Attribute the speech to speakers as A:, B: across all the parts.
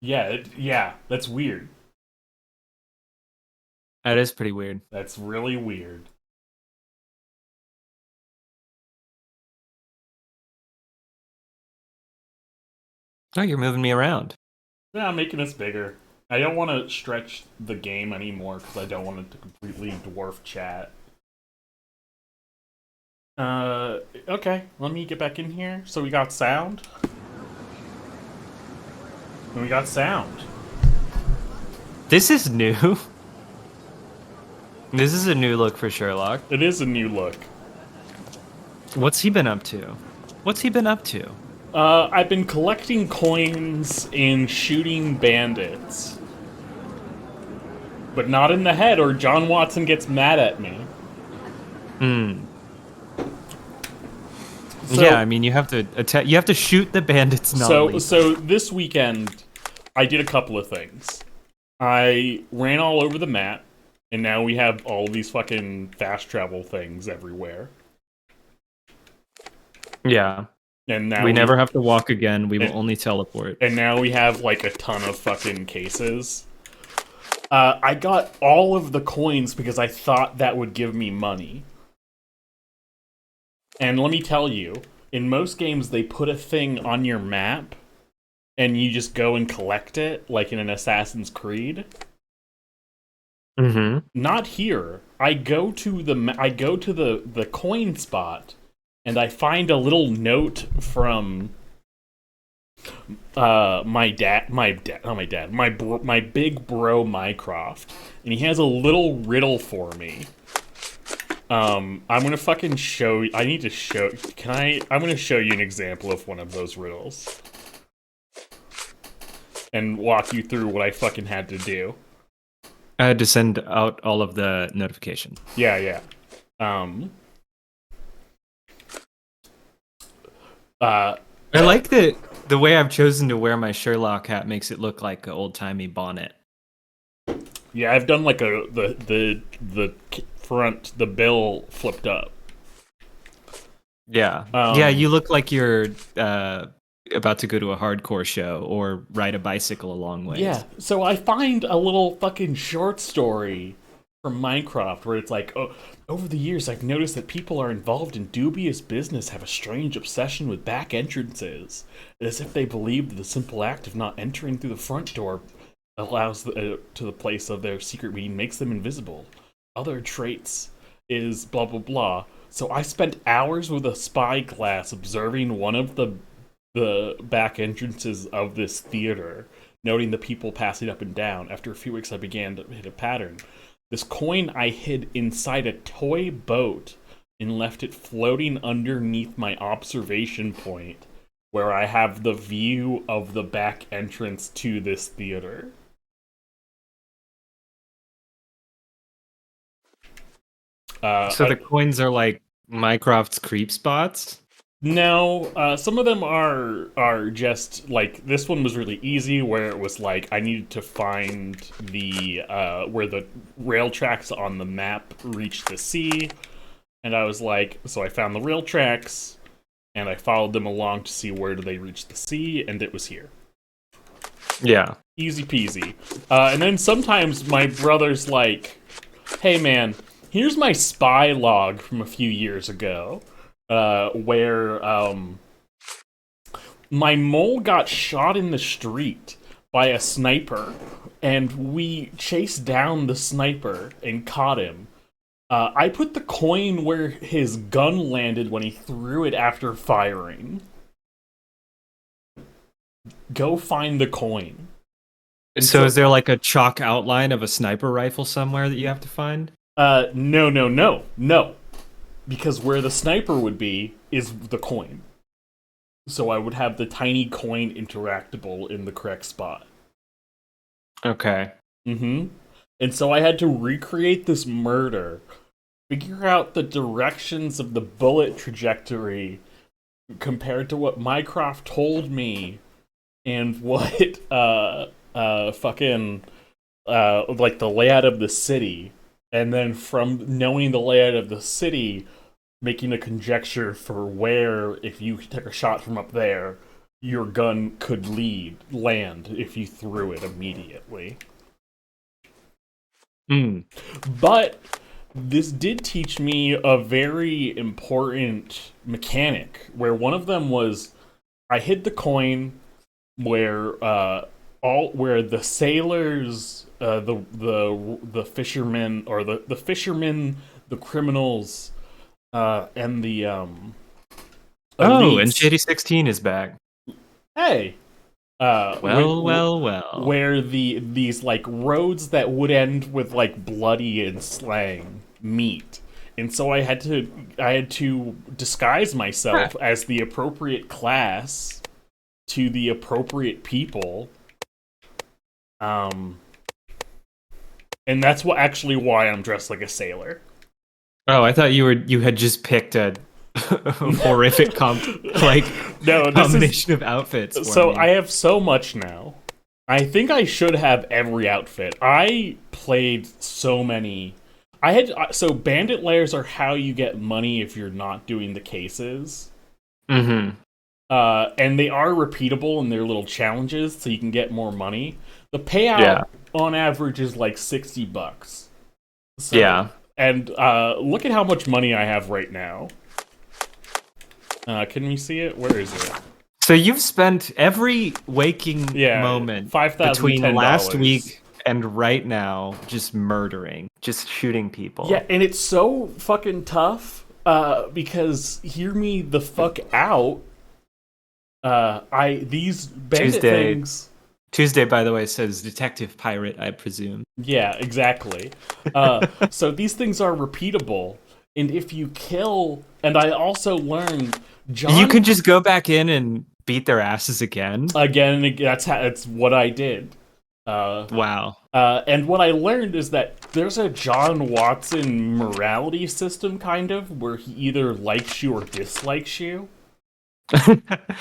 A: Yeah, yeah, that's weird.
B: That is pretty weird.
A: That's really weird.
B: Oh, you're moving me around.
A: Yeah, I'm making this bigger. I don't want to stretch the game anymore because I don't want it to completely dwarf chat. Uh, okay, let me get back in here. So we got sound, and we got sound.
B: This is new. This is a new look for Sherlock.
A: It is a new look.
B: What's he been up to? What's he been up to?
A: I've been collecting coins and shooting bandits, but not in the head, or John Watson gets mad at me.
B: Hmm. Yeah,
A: So,
B: I mean, you have to attack. You have to shoot the bandits
A: so,
B: non-lethal.
A: so this weekend, I did a couple of things. I ran all over the map, and now we have all these fucking fast travel things everywhere.
B: Yeah,
A: And now
B: we never
A: we
B: have to walk again. We will
A: and,
B: only teleport.
A: and now we have like a ton of fucking cases. I got all of the coins because I thought that would give me money. And let me tell you, in most games they put a thing on your map and you just go and collect it like in an Assassin's Creed.
B: Mm-hmm.
A: Not here. I go to the coin spot and I find a little note from my big bro Mycroft, and he has a little riddle for me. I'm gonna fucking show. I need to show. Can I? I'm gonna show you an example of one of those riddles and walk you through what I fucking had to do.
B: I had to send out all of the notifications.
A: Yeah, yeah. Um. Uh.
B: I like the way I've chosen to wear my Sherlock hat makes it look like an old timey bonnet.
A: Yeah, I've done like a the front the bill flipped up.
B: Yeah, yeah.
A: Um.
B: You look like you're about to go to a hardcore show or ride a bicycle a long
A: Yeah,
B: ways.
A: so I find a little fucking short story from Minecraft where it's like, oh, over the years I've noticed that people are involved in dubious business have a strange obsession with back entrances, as if they believe that the simple act of not entering through the front door allows to the place of their secret meeting makes them invisible. Other traits is blah blah blah. So I spent hours with a spyglass observing one of the back entrances of this theater, noting the people passing up and down. After a few weeks, I began to hit a pattern. This coin I hid inside a toy boat and left it floating underneath my observation point, where I have the view of the back entrance to this theater.
B: So the coins are like Mycroft's creep spots.
A: No, some of them are just like this one was really easy, where it was like I needed to find the where the rail tracks on the map reach the sea, and I was like, so I found the rail tracks, and I followed them along to see where do they reach the sea, and it was here.
B: Yeah.
A: Easy peasy. And then sometimes my brother's like, hey man, here's my spy log from a few years ago, where my mole got shot in the street by a sniper, and we chased down the sniper and caught him. I put the coin where his gun landed when he threw it after firing. Go find the coin. And
B: So
A: so,
B: is there like a chalk outline of a sniper rifle somewhere that you have to find?
A: no, no, no, no. Because where the sniper would be is the coin. So I would have the tiny coin interactable in the correct spot.
B: Okay.
A: Mm-hmm. And so I had to recreate this murder, figure out the directions of the bullet trajectory compared to what Mycroft told me and what fucking like the layout of the city. And then from knowing the layout of the city, making a conjecture for where, if you took a shot from up there, your gun could land if you threw it immediately. But this did teach me a very important mechanic, where one of them was I hid the coin where where the sailors, the fishermen, or the fishermen, the criminals, and the elites.
B: And Shady 16 is back.
A: Hey.
B: Well.
A: Where these like roads that would end with like bloody and slang meet. And so I had to disguise myself as the appropriate class to the appropriate people. And that's why I'm dressed like a sailor.
B: Oh, I thought you had just picked a horrific combination of outfits.
A: So I have so much now. I think I should have every outfit. I played so many. So bandit lairs are how you get money if you're not doing the cases.
B: Mm-hmm.
A: And they are repeatable in their little challenges, so you can get more money. The payout on average is like $60. So,
B: yeah.
A: And look at how much money I have right now. Can we see it? Where is it?
B: So you've spent every waking moment between last week and right now just murdering, just shooting people.
A: Yeah, and it's so fucking tough because hear me the fuck out. These bandit things.
B: Tuesday, by the way, says Detective Pirate, I presume.
A: Yeah, exactly. So these things are repeatable, and if you kill, and I also learned, John,
B: you can just go back in and beat their asses again.
A: That's what I did.
B: Wow.
A: And what I learned is that there's a John Watson morality system, kind of, where he either likes you or dislikes you.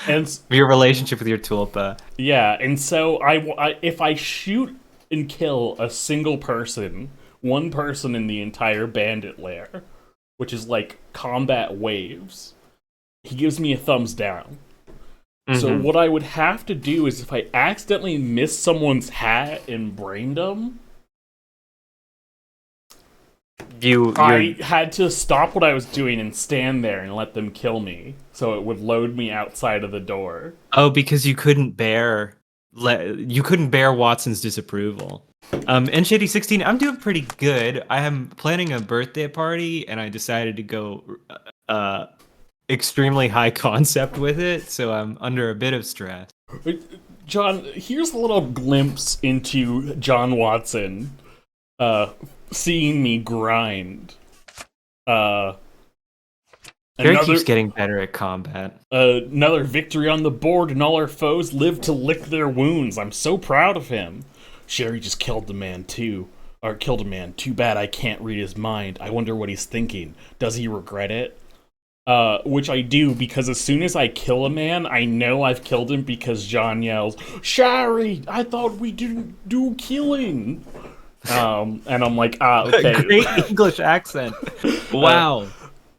A: And
B: your relationship with your tulpa.
A: Yeah, and so if I shoot and kill a single person, one person in the entire bandit lair, which is like combat waves, he gives me a thumbs down. Mm-hmm. So what I would have to do is if I accidentally miss someone's hat and brained them, I had to stop what I was doing and stand there and let them kill me, so it would load me outside of the door.
B: Oh, because you couldn't bear Watson's disapproval. And Shady 16, I'm doing pretty good. I am planning a birthday party, and I decided to go extremely high concept with it, so I'm under a bit of stress.
A: John, here's a little glimpse into John Watson. Seeing me grind.
B: Gary keeps getting better at combat.
A: Another victory on the board, and all our foes live to lick their wounds. I'm so proud of him. Sherry just killed a man. Too bad I can't read his mind. I wonder what he's thinking. Does he regret it? Which I do, because as soon as I kill a man, I know I've killed him because John yells, "Sherry, I thought we didn't do killing." And I'm like, okay.
B: Great English accent. Wow.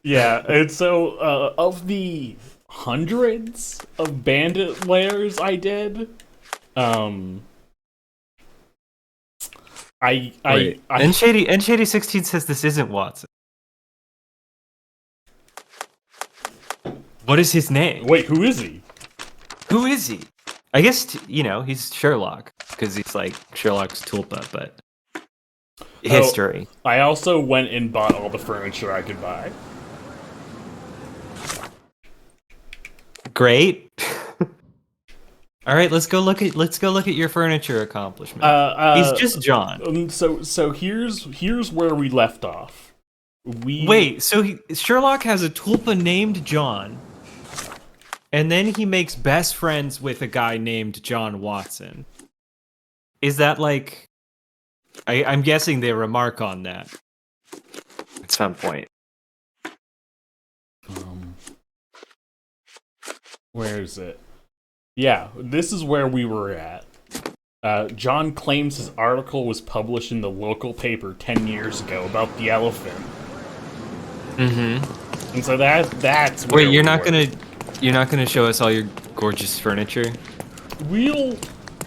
A: Yeah, and so of the hundreds of bandit lairs I did, and
B: Shady 16 says this isn't Watson. What is his name?
A: Wait, who is he?
B: Who is he? I guess he's Sherlock because he's like Sherlock's tulpa, but. History.
A: I also went and bought all the furniture I could buy.
B: Great. All right, let's go look at your furniture accomplishment. He's just John.
A: So here's where we left off.
B: Sherlock has a tulpa named John, and then he makes best friends with a guy named John Watson. Is that like? I'm guessing they remark on that at some point.
A: Where is it? Yeah, this is where we were at. John claims his article was published in the local paper 10 years ago about the elephant. Mm-hmm. And so that's where
B: Wait, you're not gonna show us all your gorgeous furniture.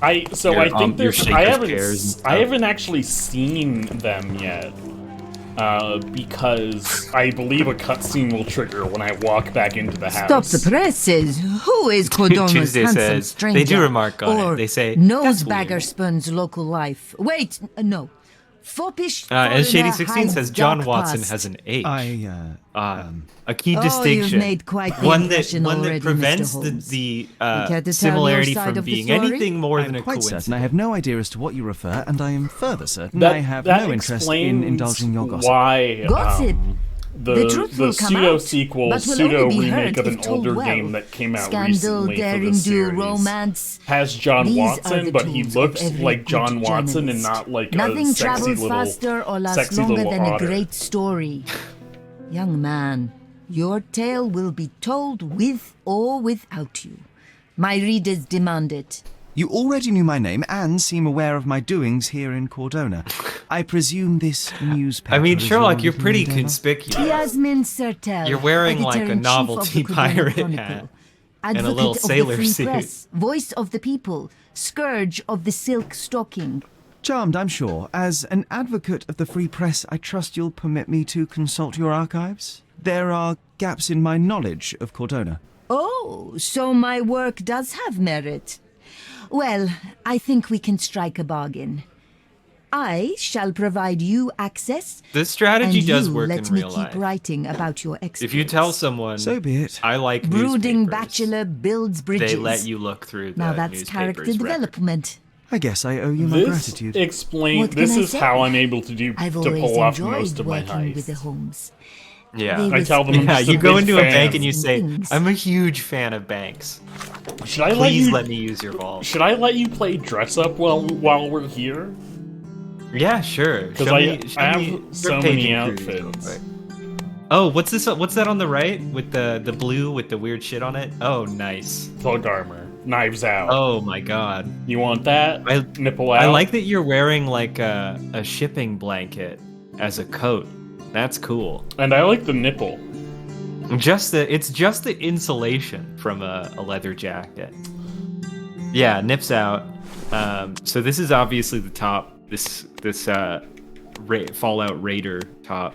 A: I think
B: your
A: there's.
B: chairs and
A: I haven't actually seen them yet. Because I believe a cutscene will trigger when I walk back into the house.
C: Stop the presses. Who is Cardona's
B: Tuesday
C: handsome
B: says,
C: stranger?
B: they do remark on
C: or
B: it. They say,
C: Nosebagger
B: "That's
C: spurns local life. Wait, no. Foppish
B: and Shady16
C: hides
B: says John
C: dark
B: Watson
C: past.
B: has an H. A key
C: Oh,
B: distinction.
C: you've made quite the
B: one
C: impression
B: that
C: already,
B: prevents
C: Mr. Holmes.
B: the
C: You care to tell
B: similarity
C: your side
B: from
C: of the
B: being
C: story?
B: anything more than
D: I'm
B: a
D: quite
B: coincidence.
D: certain I have no idea as to what you refer, and I am further certain
A: That
D: I have
A: that
D: no interest
A: explains
D: in indulging your gossip.
A: Why
C: Gossip? The truth will come
A: pseudo
C: out,
A: sequel,
C: but will
A: pseudo
C: only be
A: remake
C: heard
A: of an
C: if told
A: older
C: well.
A: game that came out
C: Scandal,
A: recently for
C: daring
A: this
C: do,
A: series
C: romance.
A: has John
C: These are
A: Watson,
C: the
A: but he
C: tools
A: looks
C: of every
A: like
C: good
A: John Watson and
C: journalist.
A: not like
C: Nothing
A: a sexy
C: travels
A: little,
C: faster or lasts
A: sexy
C: longer
A: little
C: than a
A: otter.
C: great story. Young man, your tale will be told with or without you. My readers demand it.
D: You already knew my name and seem aware of my doings here in Cardona. I presume this newspaper.
B: I mean,
D: is
B: Sherlock,
D: your
B: you're pretty
D: little endeavor?
B: conspicuous.
C: Yasmin Sertel.
B: You're wearing like a
C: editor-in-chief
B: novelty
C: of the Cardona
B: pirate
C: Chronicle,
B: hat and a little
C: advocate of the
B: sailor
C: free
B: suit.
C: press, voice of the people, scourge of the silk stocking.
D: Charmed, I'm sure. As an advocate of the free press, I trust you'll permit me to consult your archives. There are gaps in my knowledge of Cardona.
C: Oh, so my work does have merit. Well, I think we can strike a bargain. I shall provide you access,
B: This strategy
C: and
B: does
C: you
B: work
C: let
B: in
C: me
B: real
C: keep
B: life.
C: writing about your exploits.
B: If you tell someone,
D: So be it.
B: I like
C: Brooding
B: newspapers,
C: bachelor builds bridges.
B: they let you look through the
C: Now that's
B: newspaper's
C: character
B: record.
C: development.
D: I guess I owe you my
A: This
D: gratitude.
A: explains.
C: What can
A: This
C: I
A: is
C: say?
A: how I'm able to
C: I've
A: to
C: always
A: pull off
C: enjoyed
A: most of my
C: working with the
A: heists.
C: Holmes.
B: Yeah.
A: I tell them I'm
B: Yeah,
A: just a
B: you go
A: big
B: into a
A: fan.
B: bank and you say,
C: Things.
B: I'm a huge fan of banks.
A: Should I
B: Please
A: let
B: let me use your vault.
A: Should I let you play dress up while we're here?
B: Yeah, sure.
A: Because
B: Show
A: I
B: me- show
A: have
B: me
A: so
B: your
A: many
B: paging cruise real
A: outfits.
B: quick. Oh, what's this? What's that on the right with the blue with the weird shit on it? Oh, nice.
A: Thug armor, knives out.
B: Oh my god.
A: You want that? Nipple out.
B: I like that you're wearing like a shipping blanket as a coat. That's cool.
A: And I like the nipple.
B: It's just the insulation from a leather jacket. Yeah, nips out. So this is obviously the top. This Fallout Raider top.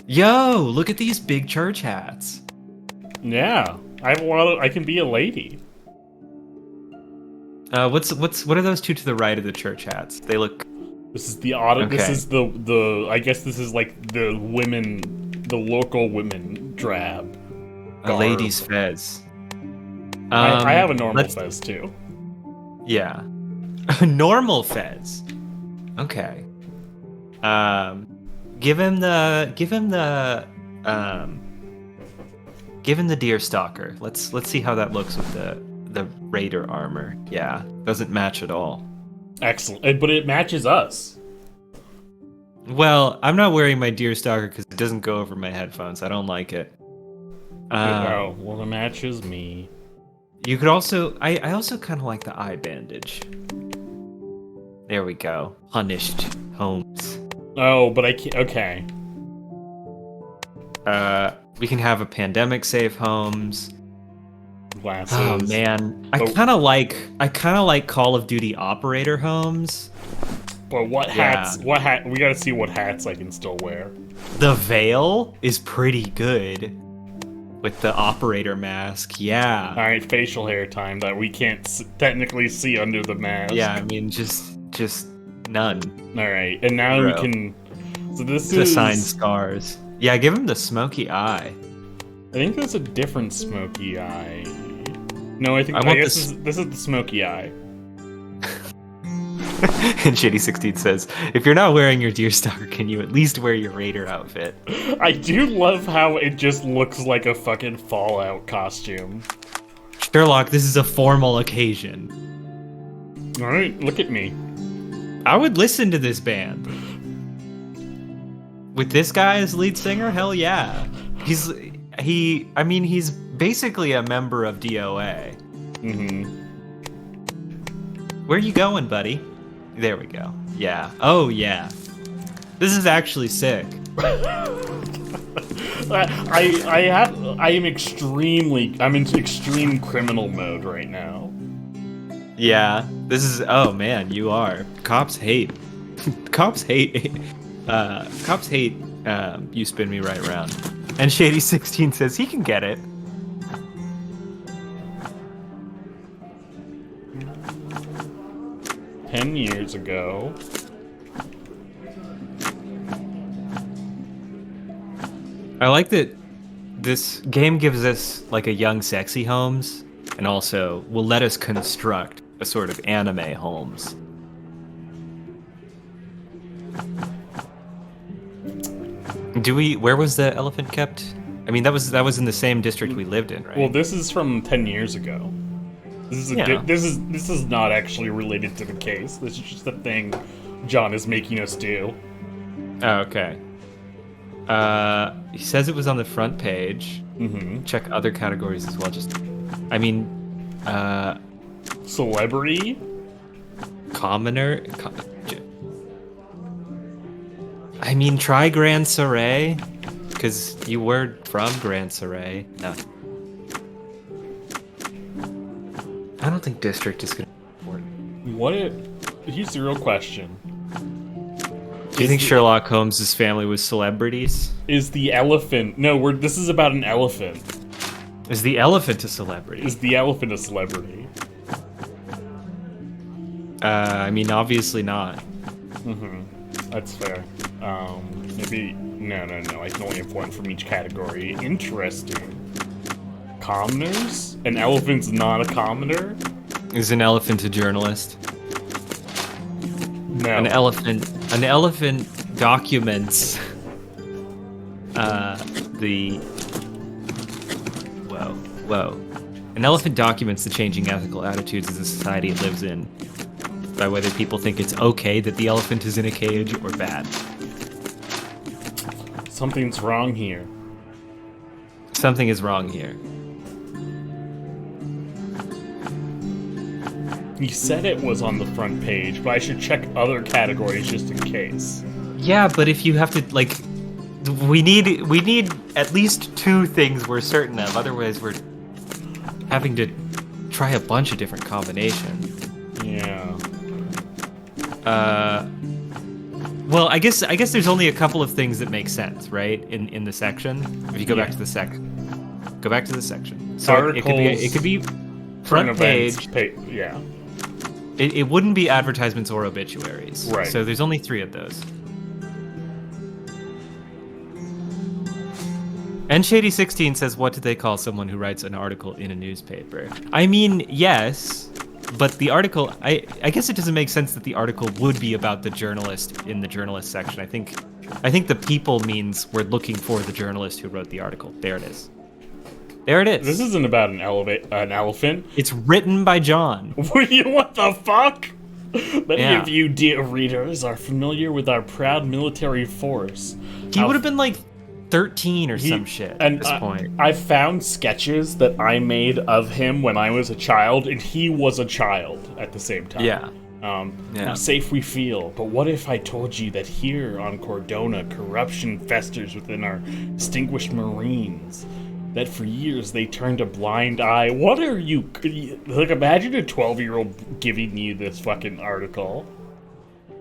B: Yo, look at these big church hats.
A: Yeah, I have a lot of. I can be a lady.
B: What are those two to the right of the church hats? They look.
A: This is the auto. This
B: Okay.
A: is the. I guess this is like the women, the local women drab.
B: A
A: garb.
B: lady's fez.
A: I have a normal
B: let's-
A: fez too.
B: Yeah. A normal fez. Okay. Give him the deer stalker. Let's see how that looks with the raider armor. Yeah, doesn't match at all.
A: Excellent, but it matches us.
B: Well, I'm not wearing my deer stalker because it doesn't go over my headphones. I don't like it.
A: Oh, well, it matches me.
B: You could also, I also kind of like the eye bandage. There we go. Punished Holmes.
A: Oh, but I can't. Okay.
B: We can have a pandemic safe Holmes.
A: Glasses.
B: Oh man, I
A: But-
B: kind of like Call of Duty Operator Holmes.
A: But what
B: Yeah.
A: hats? What hat? We gotta see what hats I can still wear.
B: The veil is pretty good with the operator mask. Yeah.
A: All right, facial hair time that we can't technically see under the mask.
B: Yeah, I mean just none.
A: All right, and now
B: Bro.
A: we can. So this
B: To
A: is.
B: sign scars. Yeah, give him the smoky eye.
A: I think there's a different smoky eye. No, I think
B: I
A: I,
B: want
A: guess
B: this-
A: this is the smoky eye.
B: And Shady16 says, if you're not wearing your deer stalker, can you at least wear your raider outfit?
A: I do love how it just looks like a fucking Fallout costume.
B: Sherlock, this is a formal occasion.
A: All right, look at me.
B: I would listen to this band. With this guy as lead singer, hell yeah. He's basically a member of DOA.
A: Mm-hmm.
B: Where you going, buddy? There we go. Yeah. Oh yeah. This is actually sick.
A: I'm in extreme criminal mode right now.
B: Yeah, this is. Oh man, you are. Cops hate. Cops hate. Cops hate. You spin me right around. And Shady16 says he can get it.
A: Ten years ago.
B: I like that this game gives us like a young, sexy Holmes, and also will let us construct a sort of anime Holmes. Where was the elephant kept? I mean, that was in the same district we lived in, right?
A: Well, this is from 10 years ago. This is not actually related to the case. This is just a thing John is making us do.
B: Oh, okay. He says it was on the front page.
A: Mm-hmm.
B: Check other categories as well.
A: Celebrity?
B: Commoner? Try Grand Saray, because you were from Grand Saray. No. I don't think district is gonna be important.
A: Here's the real question.
B: Do you think Sherlock Holmes' family was celebrities?
A: Is the elephant... No, this is about an elephant.
B: Is the elephant a celebrity?
A: Is the elephant a celebrity?
B: Obviously not.
A: Mm-hmm. That's fair. Maybe... No. I can only have one from each category. Interesting. Commoners? An elephant's not a commoner?
B: Is an elephant a journalist?
A: No.
B: An elephant documents An elephant documents the changing ethical attitudes of the society it lives in by whether people think it's okay that the elephant is in a cage or bad.
A: Something's wrong here.
B: Something is wrong here.
A: You said it was on the front page, but I should check other categories just in case.
B: Yeah, but if you have to, we need at least two things we're certain of. Otherwise, we're having to try a bunch of different combinations.
A: Yeah.
B: Well, I guess there's only a couple of things that make sense, right? In the section. If you go back to the go back to the section. So
A: Articles,
B: it could be front page.
A: Yeah.
B: It wouldn't be advertisements or obituaries.
A: Right.
B: So there's only 3 of those. And Shady16 says, what do they call someone who writes an article in a newspaper? I mean, yes, but the article, I guess it doesn't make sense that the article would be about the journalist in the journalist section. I think the people means we're looking for the journalist who wrote the article. There it is. There it is.
A: This isn't about an elephant.
B: It's written by John.
A: What the fuck? Many
B: Yeah.
A: of you, dear readers, are familiar with our proud military force.
B: He would have been like 13 or some shit at this point.
A: I found sketches that I made of him when I was a child, and he was a child at the same time.
B: Yeah.
A: How safe we feel. But what if I told you that here on Cardona, corruption festers within our distinguished Marines? That for years they turned a blind eye. What are you... Like, imagine a 12-year-old giving you this fucking article.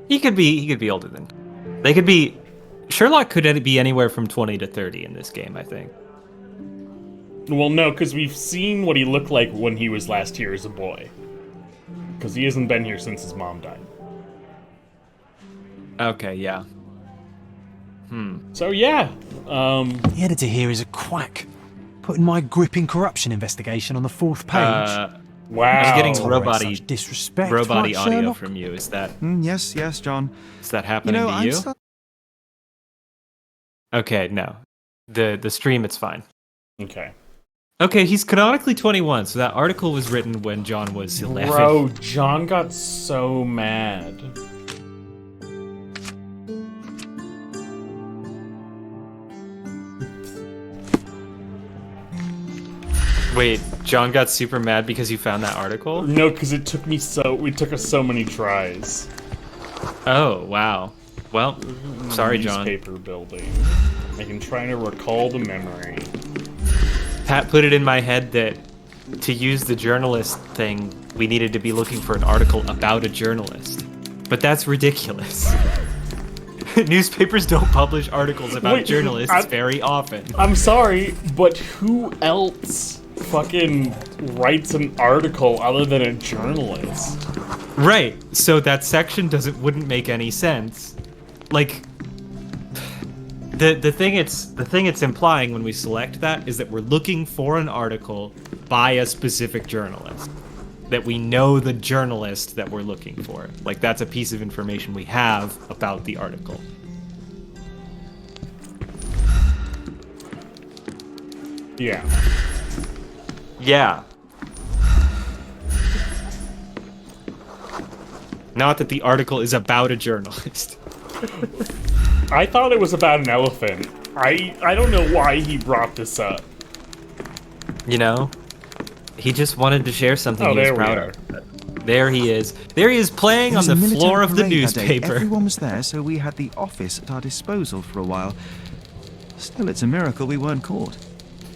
B: He could be older than... They could be... Sherlock could be anywhere from 20 to 30 in this game, I think.
A: Well, no, because we've seen what he looked like when he was last here as a boy. Because he hasn't been here since his mom died.
B: Okay, yeah.
A: So, yeah.
E: The editor here is a quack, putting my gripping corruption investigation on the 4th page.
A: Wow.
B: I'm getting
E: Tolerate such disrespect, right,
B: audio
E: Sherlock?
B: from you. Is that
D: Yes, John.
B: is that happening to you? Okay, no. The stream, it's fine.
A: Okay.
B: Okay, he's canonically 21, so that article was written when John was 11.
A: Bro, John got so mad.
B: Wait, John got super mad because you found that article?
A: No, because it took us so many tries.
B: Oh, wow. Well, sorry, John.
A: Newspaper building. I can try to recall the memory.
B: Pat put it in my head that to use the journalist thing, we needed to be looking for an article about a journalist. But that's ridiculous. Newspapers don't publish articles about
A: Wait,
B: journalists very often.
A: I'm sorry, but who else fucking writes an article other than a journalist?
B: Right. So that section wouldn't make any sense. Like the thing it's implying when we select that is that we're looking for an article by a specific journalist. That we know the journalist that we're looking for. Like, that's a piece of information we have about the article.
A: Yeah.
B: Yeah. Not that the article is about a journalist.
A: I thought it was about an elephant. I don't know why he brought this up.
B: You know? He just wanted to share something he was
A: there we
B: proud
A: are.
B: of. There he is. There he is playing
D: It
B: on
D: was
B: the
D: a military
B: floor of the
D: parade that day.
B: newspaper.
D: Everyone was there, so we had the office at our disposal for a while. Still, it's a miracle we weren't caught.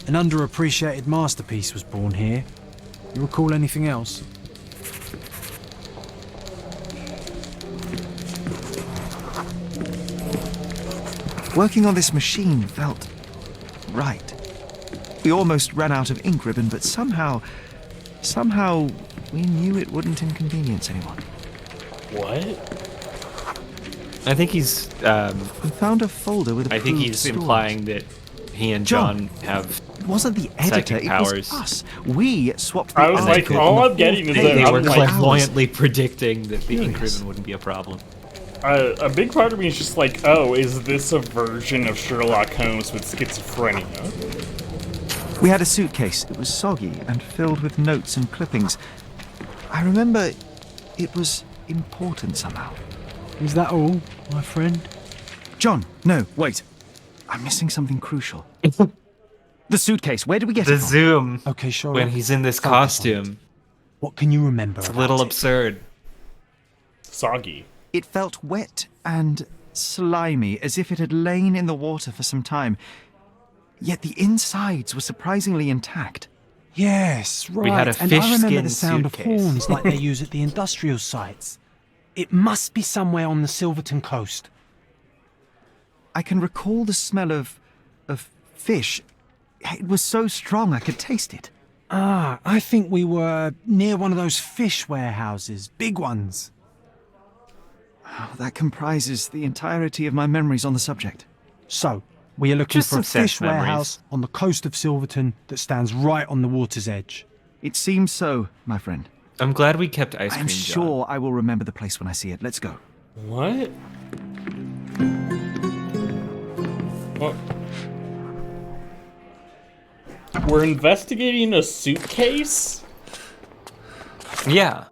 E: An underappreciated masterpiece was born here. You recall anything else?
D: Working on this machine felt right. We almost ran out of ink ribbon, but somehow we knew it wouldn't inconvenience anyone.
A: What?
B: I think he's
D: We found a folder with
B: I think
D: approved
B: he's
D: stories.
B: implying that he and John have
D: It wasn't the editor,
B: psychic
D: it
B: powers.
D: was us. We swapped the
A: I was like,
D: article
A: all
D: on the
A: I'm getting
D: fourth
A: is
D: page.
A: that
B: they were
A: I'm like,
B: clairvoyantly predicting that the ink
D: Curious.
B: ribbon wouldn't be a problem.
A: A big part of me is just like, oh, is this a version of Sherlock Holmes with schizophrenia?
D: We had a suitcase. It was soggy and filled with notes and clippings. I remember it was important somehow.
E: Is that all, my friend?
D: John, no, wait. I'm missing something crucial. The suitcase, where did we get
B: The
D: it from?
B: zoom
E: Okay, Sherlock.
B: when he's in this
E: Focus on
B: costume,
E: it. What can you remember?
B: it's a little absurd.
A: Soggy.
D: It felt wet and slimy, as if it had lain in the water for some time. Yet the insides were surprisingly intact.
E: Yes, right.
B: had a
E: and I remember
B: fish-skin
E: the sound
B: suitcase.
E: of horns like they use at the industrial sites. It must be somewhere on the Silverton coast.
D: I can recall the smell of fish. It was so strong I could taste it.
E: Ah, I think we were near one of those fish warehouses, big ones.
D: Oh, that comprises the entirety of my memories on the subject.
E: So, we are looking
B: Just
E: for a
B: some
E: fish
B: sense memories.
E: warehouse on the coast of Silverton that stands right on the water's edge.
D: It seems so, my friend.
B: I'm glad we kept ice cream.
D: I'm
B: John.
D: sure I will remember the place when I see it. Let's go.
A: What? What? We're investigating a suitcase?
B: Yeah.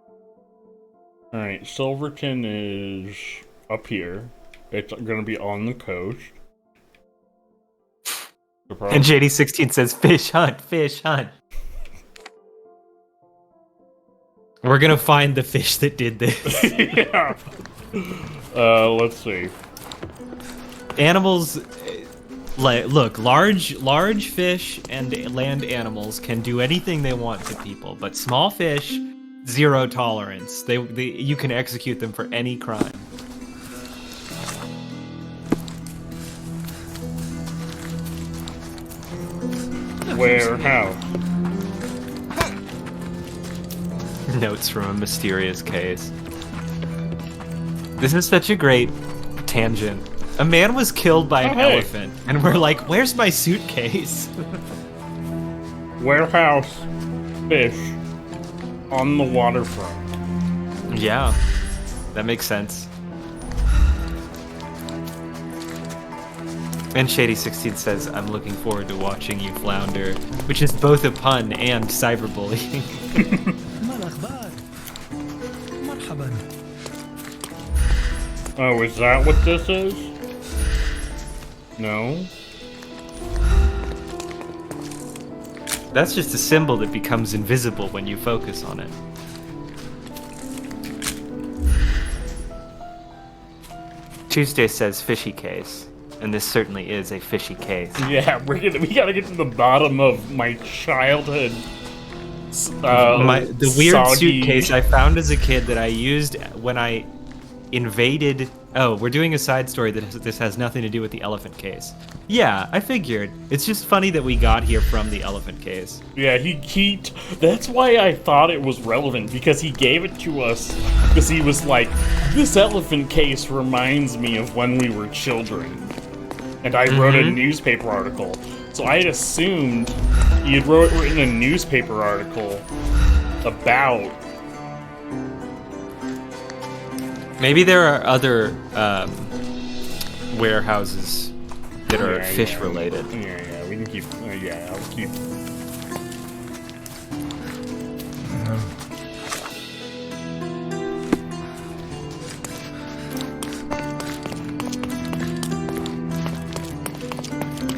A: Alright, Silverton is up here. It's gonna be on the coast.
B: And JD16 says, fish hunt, fish hunt. We're gonna find the fish that did this.
A: Yeah. Let's see.
B: Animals, look, large fish and land animals can do anything they want to people, but small fish, zero tolerance. You can execute them for any crime.
A: Warehouse.
B: Notes from a mysterious case. This is such a great tangent. A man was killed by an
A: hey.
B: elephant, and we're like, where's my suitcase?
A: Warehouse. Fish. On the waterfront.
B: Yeah, that makes sense. And Shady16 says, I'm looking forward to watching you flounder, which is both a pun and cyberbullying.
A: Oh, is that what this is? No?
B: That's just a symbol that becomes invisible when you focus on it. Tuesday says fishy case. and this certainly is a fishy case.
A: Yeah, we gotta get to the bottom of my childhood.
B: The weird
A: soggy...
B: suitcase I found as a kid that I used when I invaded. Oh, we're doing a side story that this has nothing to do with the elephant case. Yeah, I figured. It's just funny that we got here from the elephant case.
A: Yeah, that's why I thought it was relevant, because he gave it to us because he was like, this elephant case reminds me of when we were children. And I wrote a newspaper article. So I had assumed he had written a newspaper article about...
B: Maybe there are other warehouses that are fish related.
A: Yeah, we can keep... I'll keep...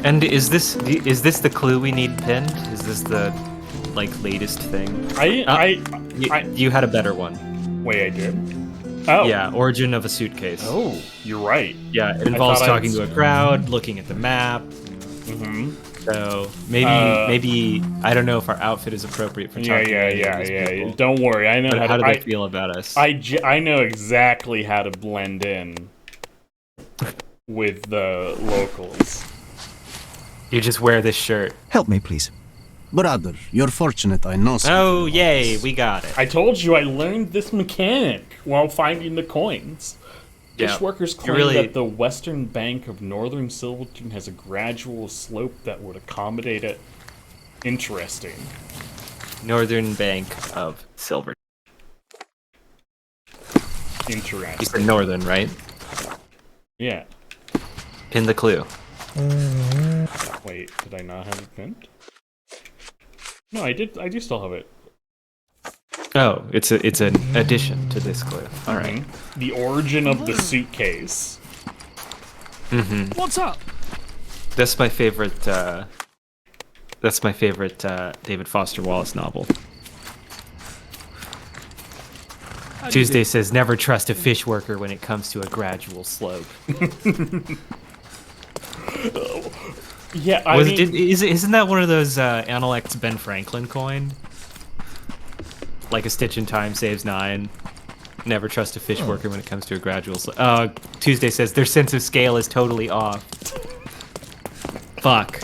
B: And is this the clue we need pinned? Is this the latest thing? You had a better one.
A: Wait, I did? Oh.
B: Yeah, origin of a suitcase.
A: Oh, you're right.
B: Yeah, it involves talking to a crowd, looking at the map. So maybe I don't know if our outfit is appropriate for talking.
A: Yeah. Don't worry, I know.
B: But how do they feel about us?
A: I know exactly how to blend in with the locals.
B: You just wear this shirt.
D: Help me, please.
F: Brother, you're fortunate, I know.
B: Oh, yay, we got it.
A: I told you I learned this mechanic while finding the coins.
B: Yeah,
A: Dishworkers claim that the western bank of northern Silverton has a gradual slope that would accommodate it. Interesting.
B: Northern bank of Silverton.
A: Interesting.
B: You said northern, right?
A: Yeah.
B: Pin the clue.
A: Wait, did I not have it pinned? No, I did. I do still have it.
B: Oh, it's an addition to this clue. All right.
A: The origin of the suitcase.
E: What's up?
B: That's my favorite. David Foster Wallace novel. Tuesday says, "Never trust a fish worker when it comes to a gradual slope."
A: Yeah,
B: isn't that one of those Analect's Ben Franklin coin? Like a stitch in time saves 9. Never trust a fish worker when it comes to a gradual slope. Tuesday says their sense of scale is totally off. Fuck.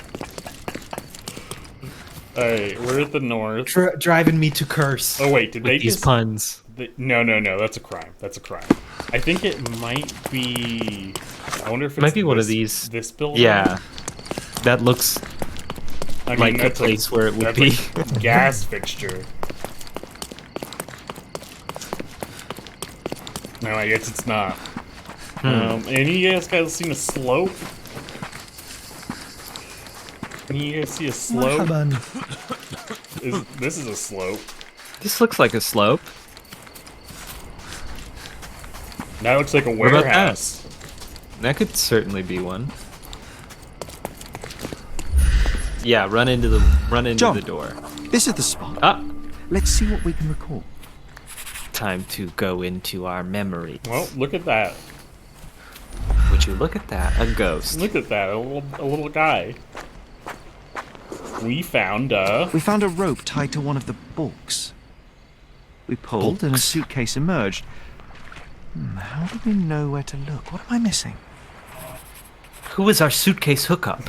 A: Alright, we're at the north.
B: Driving me to curse.
A: Oh wait, did they
B: these
A: just...
B: puns?
A: No, that's a crime. That's a crime. I think it might be... I wonder if it
B: might be one of these.
A: This building?
B: Yeah. That looks like a place where it would be.
A: A gas fixture. No, I guess it's not. Any of you guys seen a slope? Any of you guys see a slope? This is a slope.
B: This looks like a slope.
A: That looks like a warehouse.
B: That could certainly be one. Yeah, run into the door.
D: This is the spot.
B: Ah,
D: Let's see what we can recall.
B: time to go into our memories.
A: Well, look at that.
B: Would you look at that? A ghost.
A: Look at that, a little guy. We found a
D: rope tied to one of the bulks. We pulled and a suitcase emerged. How do we know where to look? What am I missing?
B: Who is our suitcase hookup?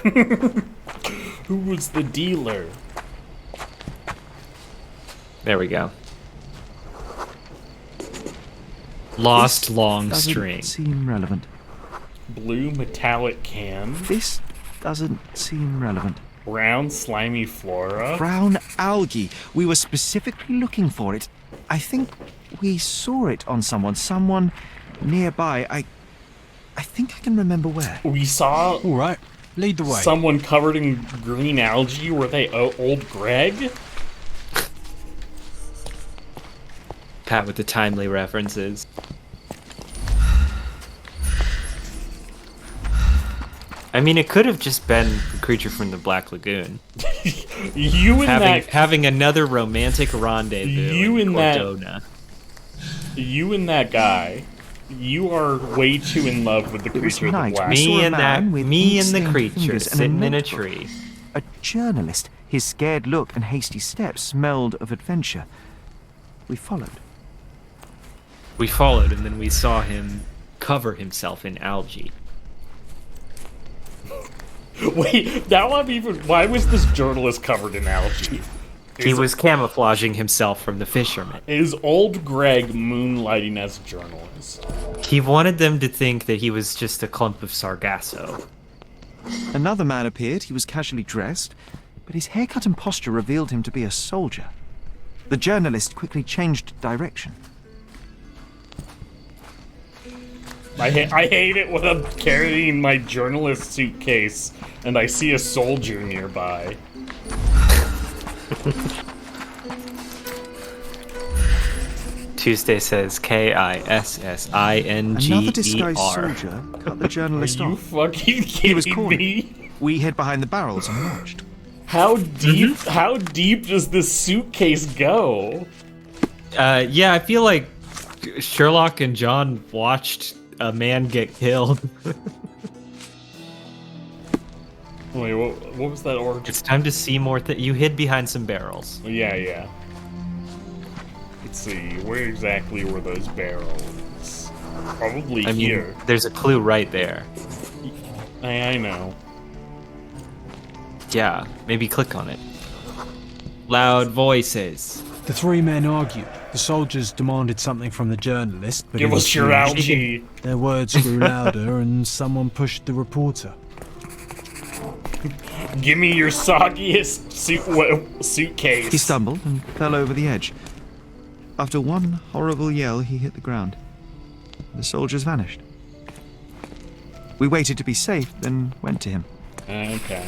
A: Who was the dealer?
B: There we go. Lost
D: This
B: long
D: doesn't
B: string.
D: seem relevant.
A: Blue metallic can.
D: This doesn't seem relevant.
A: Brown slimy flora.
D: Brown algae. We were specifically looking for it. I think we saw it on someone nearby. I think I can remember where.
A: We saw
E: All right, lead the way.
A: someone covered in green algae. Were they old Greg?
B: Pat with the timely references. I mean, it could have just been the creature from the Black Lagoon. Having another romantic rendezvous in Cardona.
A: You and that guy You are way too in love with the
D: It was
A: creature of the
D: night.
A: black.
D: We saw
B: Me
D: a
B: and
D: man
B: that,
D: with
B: me and the
D: ink-stained
B: creature
D: fingers and a
B: sitting in a
D: notebook.
B: tree.
D: A journalist. His scared look and hasty steps smelled of adventure. We followed.
B: We followed, and then we saw him cover himself in algae.
A: Wait, now I'm even. Why was this journalist covered in algae?
B: He was camouflaging himself from the fishermen.
A: Is old Greg moonlighting as a journalist?
B: He wanted them to think that he was just a clump of sargasso.
D: Another man appeared. He was casually dressed, but his haircut and posture revealed him to be a soldier. The journalist quickly changed direction.
A: I hate it when I'm carrying my journalist suitcase and I see a soldier nearby.
B: Tuesday says KISSINGER.
D: Another disguised soldier cut the journalist
A: Are you
D: off.
A: fucking
D: He was
A: kidding
D: cornered.
A: me?
D: We hid behind the barrels and watched.
A: How deep? How deep does this suitcase go?
B: Yeah, I feel like Sherlock and John watched a man get killed.
A: Wait, what was that origin?
B: It's time to see more. You hid behind some barrels.
A: Yeah. Let's see, where exactly were those barrels? Probably
B: I mean,
A: here.
B: there's a clue right there.
A: I know.
B: Yeah, maybe click on it. Loud voices.
E: The three men argued. The soldiers demanded something from the journalist, but
A: Give
E: he
A: us your
E: refused.
A: algae.
E: Their words grew louder, and someone pushed the reporter.
A: Give me your soggiest suitcase.
D: He stumbled and fell over the edge. After one horrible yell, he hit the ground. The soldiers vanished. We waited to be safe, then went to him.
A: Okay.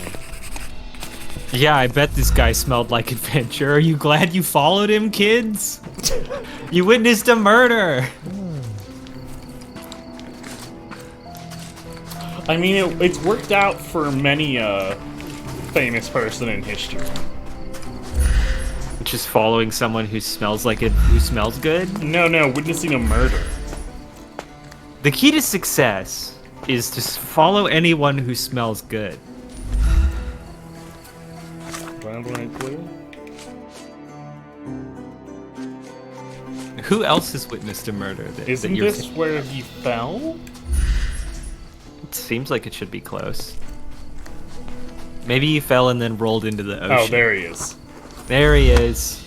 B: Yeah, I bet this guy smelled like adventure. Are you glad you followed him, kids? You witnessed a murder.
A: I mean, it's worked out for many famous person in history.
B: Just following someone who smells like who smells good.
A: No, witnessing a murder.
B: The key to success is to follow anyone who smells good. Who else has witnessed a murder?
A: Isn't this where he fell?
B: It seems like it should be close. Maybe he fell and then rolled into the ocean.
A: Oh, there he is.
B: There he is.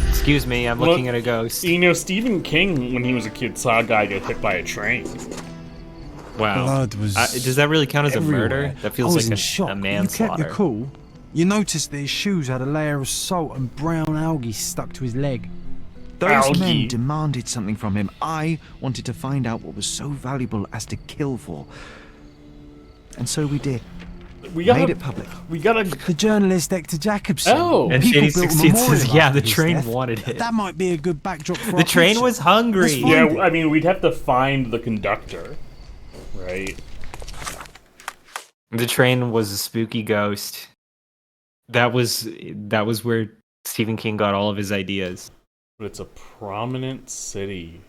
B: Excuse me, I'm looking at a ghost.
A: You know, Stephen King, when he was a kid, saw a guy get hit by a train.
B: Wow.
E: Blood was
B: does that really count as a murder?
E: everywhere.
B: That
E: I
B: feels
E: was in
B: like
E: shock.
B: a
E: You kept
B: manslaughter.
E: your cool. You noticed that his shoes had a layer of salt and brown algae stuck to his leg.
D: Those
A: Algae.
D: men demanded something from him. I wanted to find out what was so valuable as to kill for. And so we did.
A: We gotta,
D: Made it public.
A: We gotta.
E: The journalist Hector Jacobson.
A: Oh.
B: And
E: People
B: Shady
E: built a
B: 16 says,
E: memorial
B: yeah,
E: after
B: the
E: his
B: train
E: death.
B: wanted it.
E: That might be a good backdrop for
B: The
E: our
B: train
E: picture.
B: was hungry.
E: Let's find
A: Yeah,
E: it.
A: I mean, we'd have to find the conductor, right?
B: The train was a spooky ghost. That was where Stephen King got all of his ideas.
A: But it's a prominent city.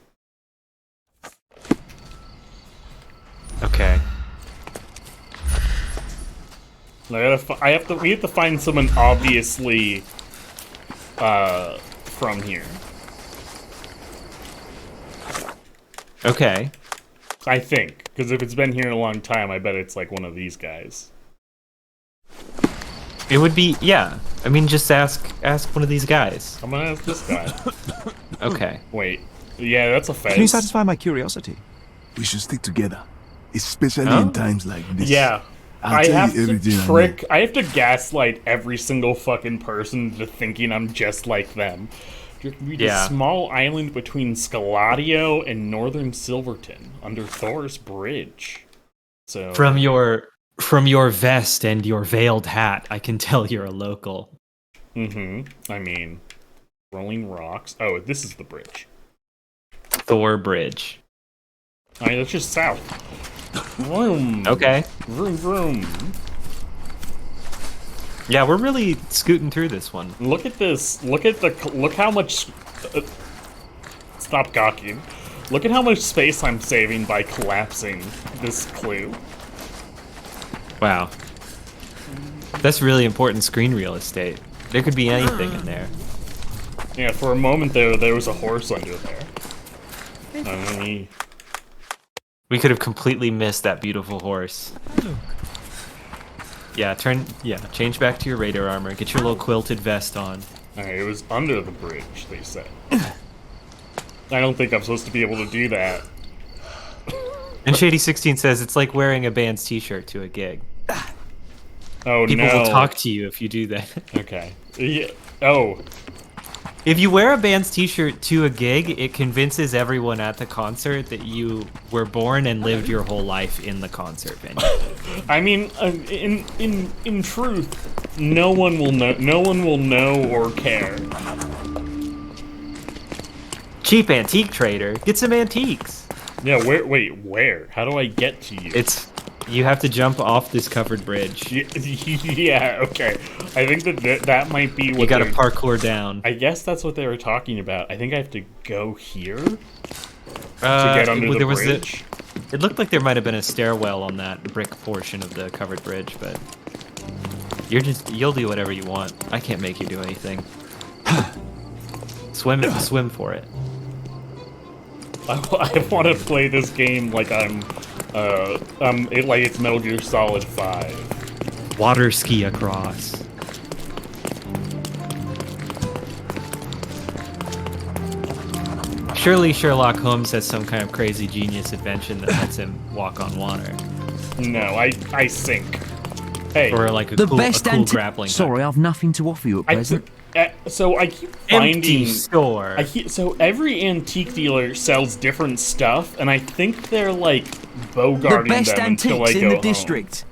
B: Okay.
A: We have to find someone obviously from here.
B: Okay.
A: I think, because if it's been here a long time, I bet it's like one of these guys.
B: It would be, yeah. I mean, just ask one of these guys.
A: I'm gonna ask this guy.
B: Okay.
A: Wait, yeah, that's a fez.
D: Can you satisfy my curiosity?
G: We should stick together, especially
B: Oh?
G: in times like this.
A: Yeah.
G: I'll
A: I
G: tell
A: have
G: you
A: to
G: everything I
A: I have to gaslight every single fucking person into thinking I'm just like them. You're gonna be the
B: Yeah.
A: small island between Scaladio and northern Silverton under Thor's Bridge. So
B: From your vest and your veiled hat, I can tell you're a local.
A: I mean, rolling rocks. Oh, this is the bridge.
B: Thor Bridge.
A: Alright, that's just south. Vroom.
B: Okay.
A: Vroom vroom.
B: Yeah, we're really scooting through this one.
A: Look at this. Look how much. Stop gawking. Look at how much space I'm saving by collapsing this clue.
B: Wow. That's really important screen real estate. There could be anything in there.
A: Yeah, for a moment there was a horse under there.
B: We could have completely missed that beautiful horse. Yeah, change back to your radar armor. Get your little quilted vest on.
A: Alright, it was under the bridge, they said. I don't think I'm supposed to be able to do that.
B: And Shady16 says it's like wearing a band's t-shirt to a gig.
A: Oh,
B: People
A: no.
B: will talk to you if you do that.
A: Okay. Yeah. Oh.
B: If you wear a band's t-shirt to a gig, it convinces everyone at the concert that you were born and lived your whole life in the concert venue.
A: I mean, in truth, no one will know. No one will know or care.
B: Cheap antique trader, get some antiques.
A: Yeah. Where? Wait. Where? How do I get to you?
B: You have to jump off this covered bridge.
A: Yeah. Okay. I think that might be what
B: You gotta parkour down.
A: I guess that's what they were talking about. I think I have to go here to get under the bridge.
B: It looked like there might have been a stairwell on that brick portion of the covered bridge, but you'll do whatever you want. I can't make you do anything. Swim for it.
A: I want to play this game like like it's Metal Gear Solid 5.
B: Water ski across. Surely Sherlock Holmes has some kind of crazy genius invention that lets him walk on water.
A: No, I sink. Hey,
B: Or like a
H: The
B: cool
H: best
B: grappling hook.
H: Sorry, I've nothing to offer you at present.
A: so I keep
B: Empty
A: finding
B: store.
A: so every antique dealer sells different stuff, and I think they're like bogarting
H: The best
A: them until I
H: antiques
A: go
H: in the
A: home.
H: district.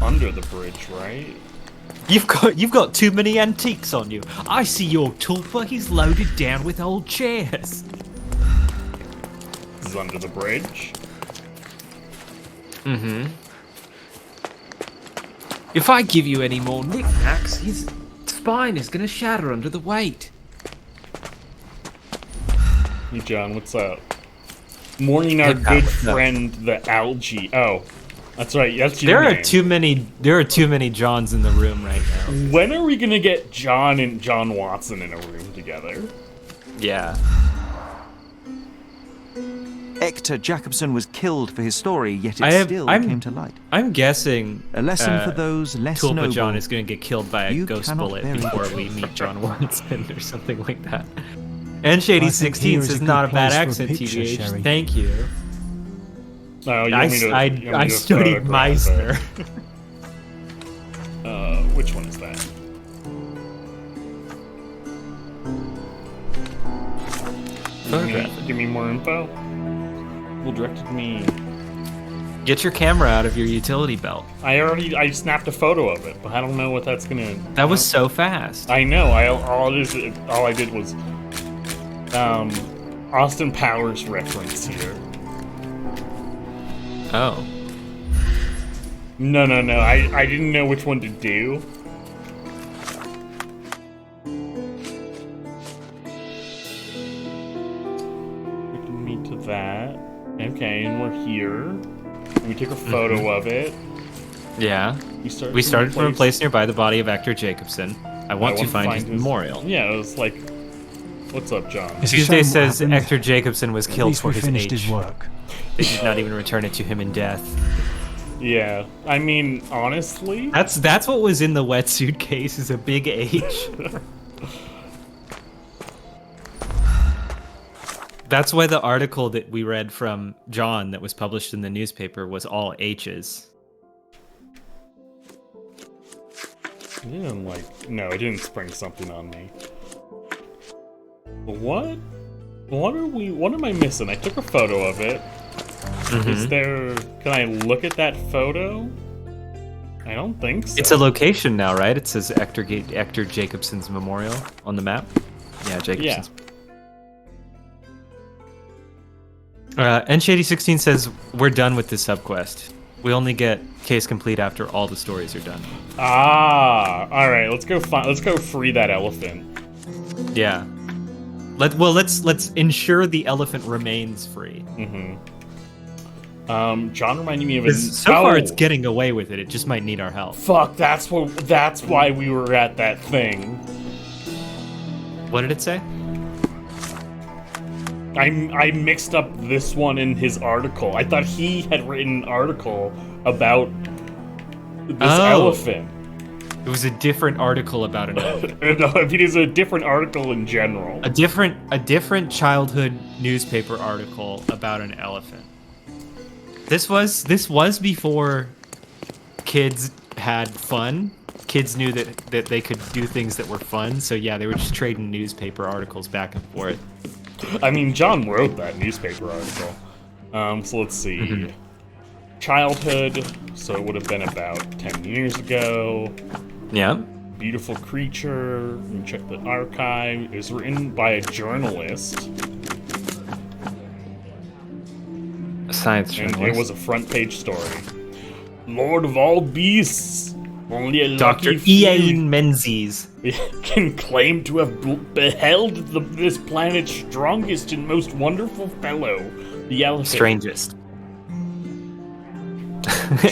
A: Under the bridge, right?
B: You've got too many antiques on you. I see your tulpa. He's loaded down with old chairs.
A: This is under the bridge.
B: Mm-hmm. If I give you any more knickknacks, his spine is gonna shatter under the weight.
A: Hey, John, what's up? Mourning our
B: Hey, pal,
A: good
B: what's up?
A: friend, the algae. Oh, that's right. That's
B: There
A: your
B: are
A: name.
B: too many Johns in the room right now.
A: When are we gonna get John and John Watson in a room together?
B: Yeah.
D: Hector Jacobson was killed for his story, yet it still came to light.
B: I'm guessing
D: A lesson for those less
B: Tulpa
D: noble.
B: John is gonna get killed by a
D: You
B: ghost
D: cannot
B: bullet
D: bury the
B: before we
D: truth.
B: meet John Watson or something like that. And
E: I think
B: Shady16
E: here is
B: says
E: a good
B: not a bad
E: place for a
B: accent,
E: picture,
B: TBH.
E: Sherry.
B: Thank you.
A: No, you want me to, you want me
B: I
A: to
B: studied
A: photograph
B: Meisner.
A: it? Which one is that? Give me more info. Well, directed me.
B: Get your camera out of your utility belt.
A: I snapped a photo of it, but I don't know what that's gonna.
B: That was so fast.
A: I know. All I did was Austin Powers reference here.
B: Oh.
A: No. I didn't know which one to do. Taking me to that. Okay, and we're here. We took a photo of it.
B: Yeah.
A: We
B: started from a place nearby the body of Hector Jacobson. I want to find his
A: his
B: memorial.
A: Yeah, it was like, what's up, John?
E: It's a
B: Tuesday
E: shame what
B: says
E: happened.
B: Hector Jacobson was
E: At
B: killed
E: least
B: for
E: we
B: his
E: finished
B: age.
E: his work.
B: They did not even return it to him in death.
A: Yeah, I mean, honestly,
B: That's what was in the wet suitcase is a big H. That's why the article that we read from John that was published in the newspaper was all H's.
A: it didn't no, it didn't spring something on me. But what? What am I missing? I took a photo of it. Is there? Can I look at that photo? I don't think so.
B: It's a location now, right? It says Hector Jacobson's memorial on the map. Yeah, Jacobson's. And Shady16 says we're done with this subquest. We only get case complete after all the stories are done.
A: Ah, all right. Let's go free that elephant.
B: Yeah. Let's ensure the elephant remains free.
A: John reminded me of a...
B: So far, it's getting away with it. It just might need our help.
A: Fuck, that's why we were at that thing.
B: What did it say?
A: I mixed up this one in his article. I thought he had written an article about this elephant.
B: It was a different article about an elephant.
A: No, I mean, it's a different article in general.
B: A different childhood newspaper article about an elephant. This was before kids had fun. Kids knew that they could do things that were fun. So yeah, they were just trading newspaper articles back and forth.
A: I mean, John wrote that newspaper article. So let's see. Childhood, so it would have been about 10 years ago.
B: Yeah.
A: Beautiful creature. Let me check the archive. It was written by a journalist.
B: A science
A: And
B: journalist.
A: it was a front page story. Lord of all beasts, only a
B: Dr.
A: lucky few
B: Ian Menzies.
A: can claim to have beheld this planet's strongest and most wonderful fellow, the elephant.
B: Strangest.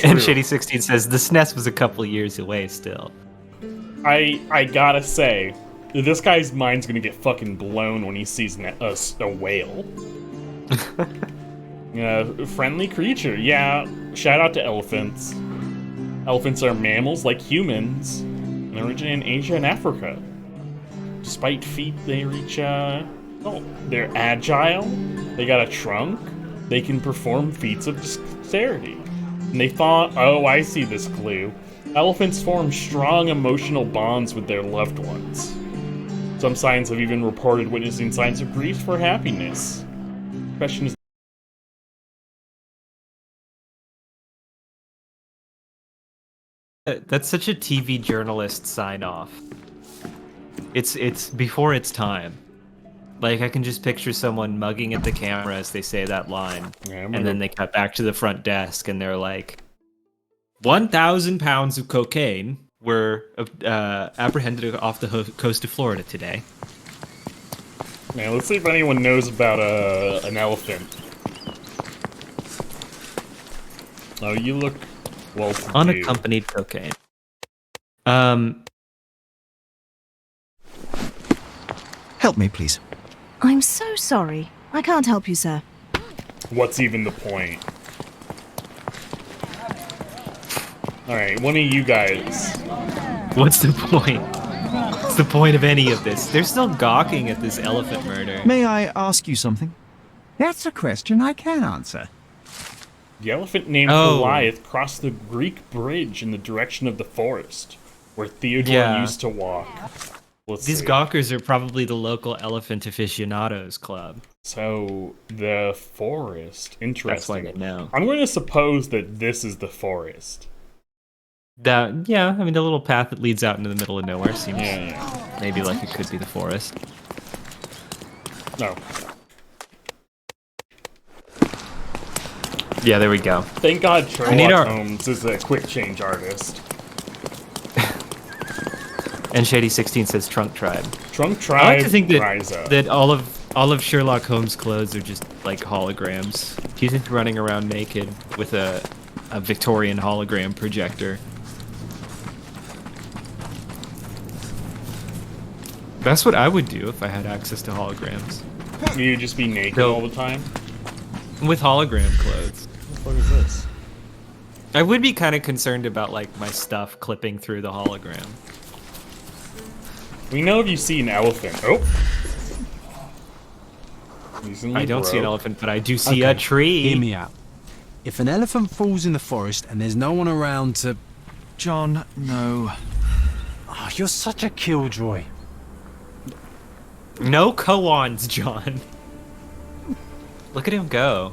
B: And Shady 16 says the SNES was a couple years away still.
A: I gotta say, this guy's mind's gonna get fucking blown when he sees a whale. Friendly creature, yeah. Shout out to elephants. Elephants are mammals like humans and originate in Asia and Africa. Despite feet, they reach, they're agile, they got a trunk, they can perform feats of dexterity. And they thought, oh, I see this clue. Elephants form strong emotional bonds with their loved ones. Some signs have even reported witnessing signs of grief for happiness. Question is,
B: that's such a TV journalist sign off. It's before its time. Like, I can just picture someone mugging at the camera as they say that line, and then they cut back to the front desk, and they're like, 1,000 pounds of cocaine were apprehended off the coast of Florida today.
A: Man, let's see if anyone knows about an elephant. Oh, you look well-to-do.
B: Unaccompanied cocaine.
D: Help me, please.
I: I'm so sorry. I can't help you, sir.
A: What's even the point? Alright, one of you guys.
B: What's the point? What's the point of any of this? They're still gawking at this elephant murder.
D: May I ask you something?
J: That's a question I can answer.
A: The elephant named Goliath crossed the Greek bridge in the direction of the forest, where Theodore used to walk.
B: These gawkers are probably the local elephant aficionados club.
A: So, the forest. Interesting.
B: That's why they know.
A: I'm going to suppose that this is the forest.
B: I mean, the little path that leads out into the middle of nowhere seems maybe like it could be the forest.
A: No.
B: Yeah, there we go.
A: Thank God Sherlock Holmes is a quick change artist.
B: And Shady 16 says Trunk Tribe.
A: Trunk Tribe.
B: I like to think that all of Sherlock Holmes' clothes are just like holograms. He's running around naked with a Victorian hologram projector. That's what I would do if I had access to holograms.
A: You'd just be naked all the time?
B: With hologram clothes.
A: What is this?
B: I would be kind of concerned about like my stuff clipping through the hologram.
A: We know if you see an elephant. Oh!
B: I don't see an elephant, but I do see a tree.
E: Hear me out. If an elephant falls in the forest and there's no one around to...
D: John, no.
E: Oh, you're such a killjoy.
B: No koans, John. Look at him go.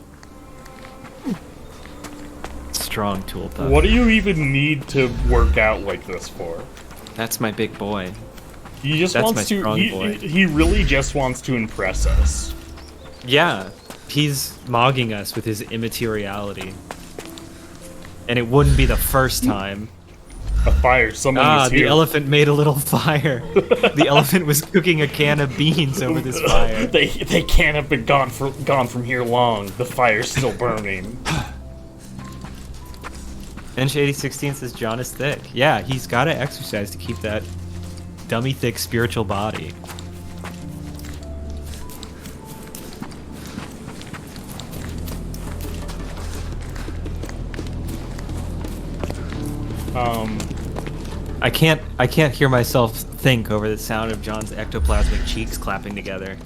B: Strong tool puppy.
A: What do you even need to work out like this for?
B: That's my big boy.
A: He just wants to. He really just wants to impress us.
B: Yeah, he's mogging us with his immateriality. And it wouldn't be the first time.
A: A fire. Someone was
B: the
A: here.
B: elephant made a little fire. The elephant was cooking a can of beans over this fire.
A: They can't have been gone from here long. The fire's still burning.
B: And Shady 16 says John is thick. Yeah, he's got to exercise to keep that dummy thick spiritual body. I can't hear myself think over the sound of John's ectoplasmic cheeks clapping together.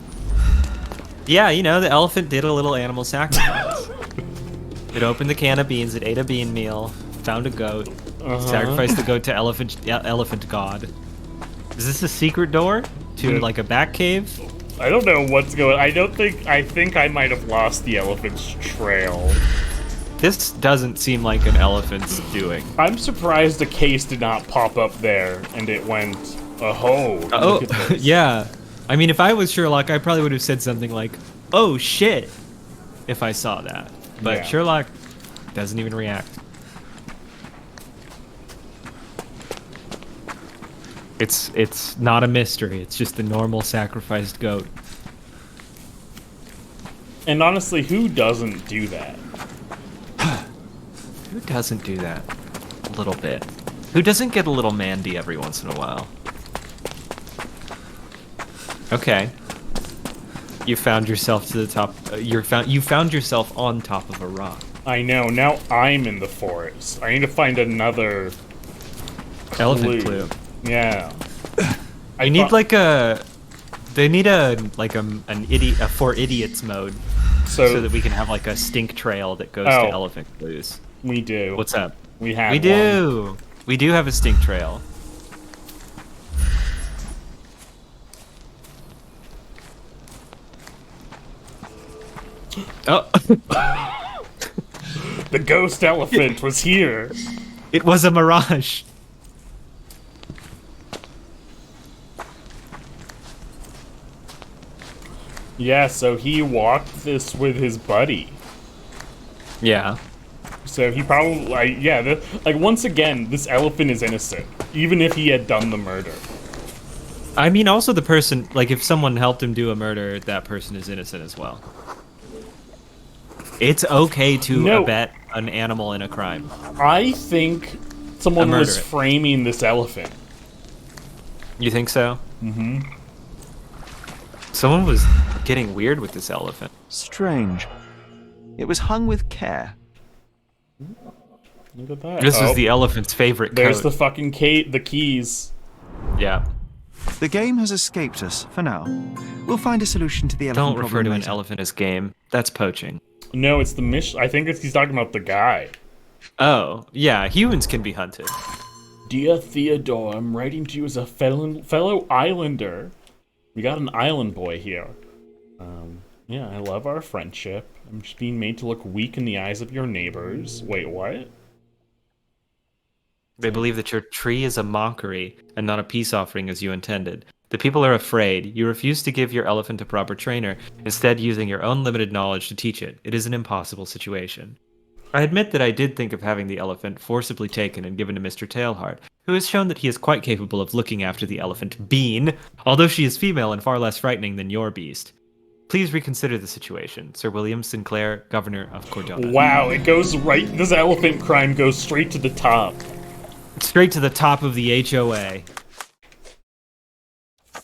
B: Yeah, you know, the elephant did a little animal sacrifice. It opened the can of beans, it ate a bean meal, found a goat, sacrificed the goat to elephant god. Is this a secret door to like a back cave?
A: I don't know what's going. I think I might have lost the elephant's trail.
B: This doesn't seem like an elephant's doing.
A: I'm surprised a case did not pop up there and it went, look at this.
B: Yeah. I mean, if I was Sherlock, I probably would have said something like, "Oh shit," if I saw that. But
A: Yeah.
B: Sherlock doesn't even react. It's not a mystery. It's just a normal sacrificed goat.
A: And honestly, who doesn't do that?
B: Who doesn't do that? A little bit. Who doesn't get a little mandy every once in a while? Okay. You found yourself to the top. You found yourself on top of a rock.
A: I know. Now I'm in the forest. I need to find another
B: Elephant clue.
A: Yeah.
B: I need like a. They need an for idiots mode, so that we can have like a stink trail that goes to elephant clues.
A: We do.
B: What's up?
A: We have.
B: We do. We do have a stink trail. Oh.
A: The ghost elephant was here.
B: It was a mirage.
A: Yeah, so he walked this with his buddy.
B: Yeah.
A: So he probably, once again, this elephant is innocent, even if he had done the murder.
B: I mean, also the person, like, if someone helped him do a murder, that person is innocent as well. It's okay to abet an animal in a crime.
A: I think someone was framing this elephant.
B: You think so?
A: Mm-hmm.
B: Someone was getting weird with this elephant.
D: Strange. It was hung with care.
A: Look at that.
B: This is the elephant's favorite
A: There's
B: coat.
A: the fucking the keys.
B: Yeah.
D: The game has escaped us for now. We'll find a solution to the elephant
B: Don't refer to an
D: later.
B: elephant as game. That's poaching.
A: No, it's the mission. I think he's talking about the guy.
B: Oh, yeah, humans can be hunted.
A: Dear Theodore, I'm writing to you as a fellow islander. We got an island boy here. Yeah, I love our friendship. I'm just being made to look weak in the eyes of your neighbors. Wait, what?
B: They believe that your tree is a mockery and not a peace offering as you intended. The people are afraid. You refuse to give your elephant a proper trainer, instead using your own limited knowledge to teach it. It is an impossible situation. I admit that I did think of having the elephant forcibly taken and given to Mr. Tailheart, who has shown that he is quite capable of looking after the elephant Bean, although she is female and far less frightening than your beast. Please reconsider the situation. Sir William Sinclair, Governor of Cardona.
A: Wow, it goes right. This elephant crime goes straight to the top.
B: Straight to the top of the HOA.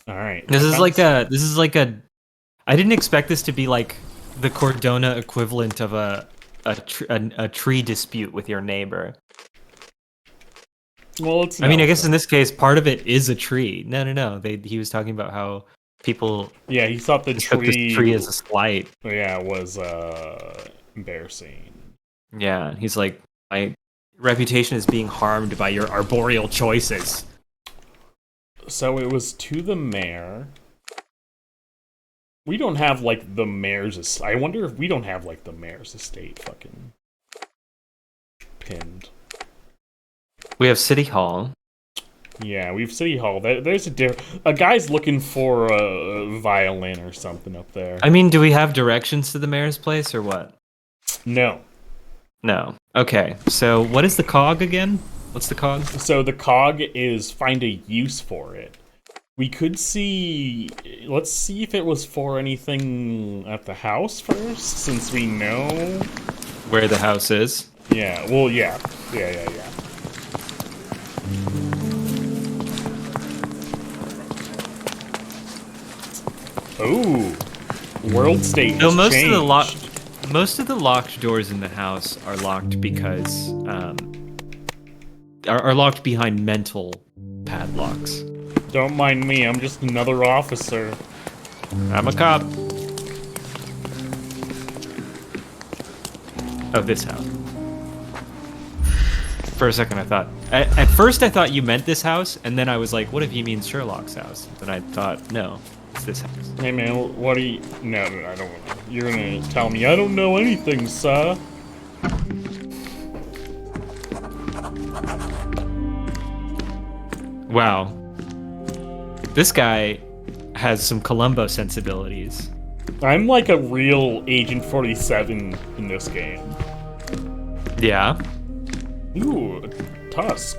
A: All right.
B: This is like a. I didn't expect this to be like the Cardona equivalent of a tree dispute with your neighbor.
A: Well, it's.
B: I mean, I guess in this case, part of it is a tree. No. He was talking about how people.
A: Yeah, he thought the
B: took this tree as a slight.
A: Yeah, it was embarrassing.
B: Yeah, he's like, my reputation is being harmed by your arboreal choices.
A: So it was to the mayor. We don't have like the mayor's. I wonder if we don't have like the mayor's estate fucking pinned.
B: We have City Hall.
A: Yeah, we have City Hall. There's a guy's looking for a violin or something up there.
B: I mean, do we have directions to the mayor's place or what?
A: No.
B: No. Okay, so what is the cog again? What's the cog?
A: So the cog is find a use for it. We could see... Let's see if it was for anything at the house first, since we know...
B: Where the house is?
A: Yeah, well, yeah. Yeah. Ooh. World state
B: No,
A: has changed.
B: most of the locked doors in the house are locked because are locked behind mental padlocks.
A: Don't mind me, I'm just another officer.
B: I'm a cop. Of this house. For a second, I thought. At first, I thought you meant this house, and then I was like, "What if he means Sherlock's house?" Then I thought, "No, it's this house."
A: Hey man, what do you... No, I don't... You're gonna tell me I don't know anything, sir.
B: Wow. This guy has some Columbo sensibilities.
A: I'm like a real Agent 47 in this game.
B: Yeah.
A: Ooh, Tusk.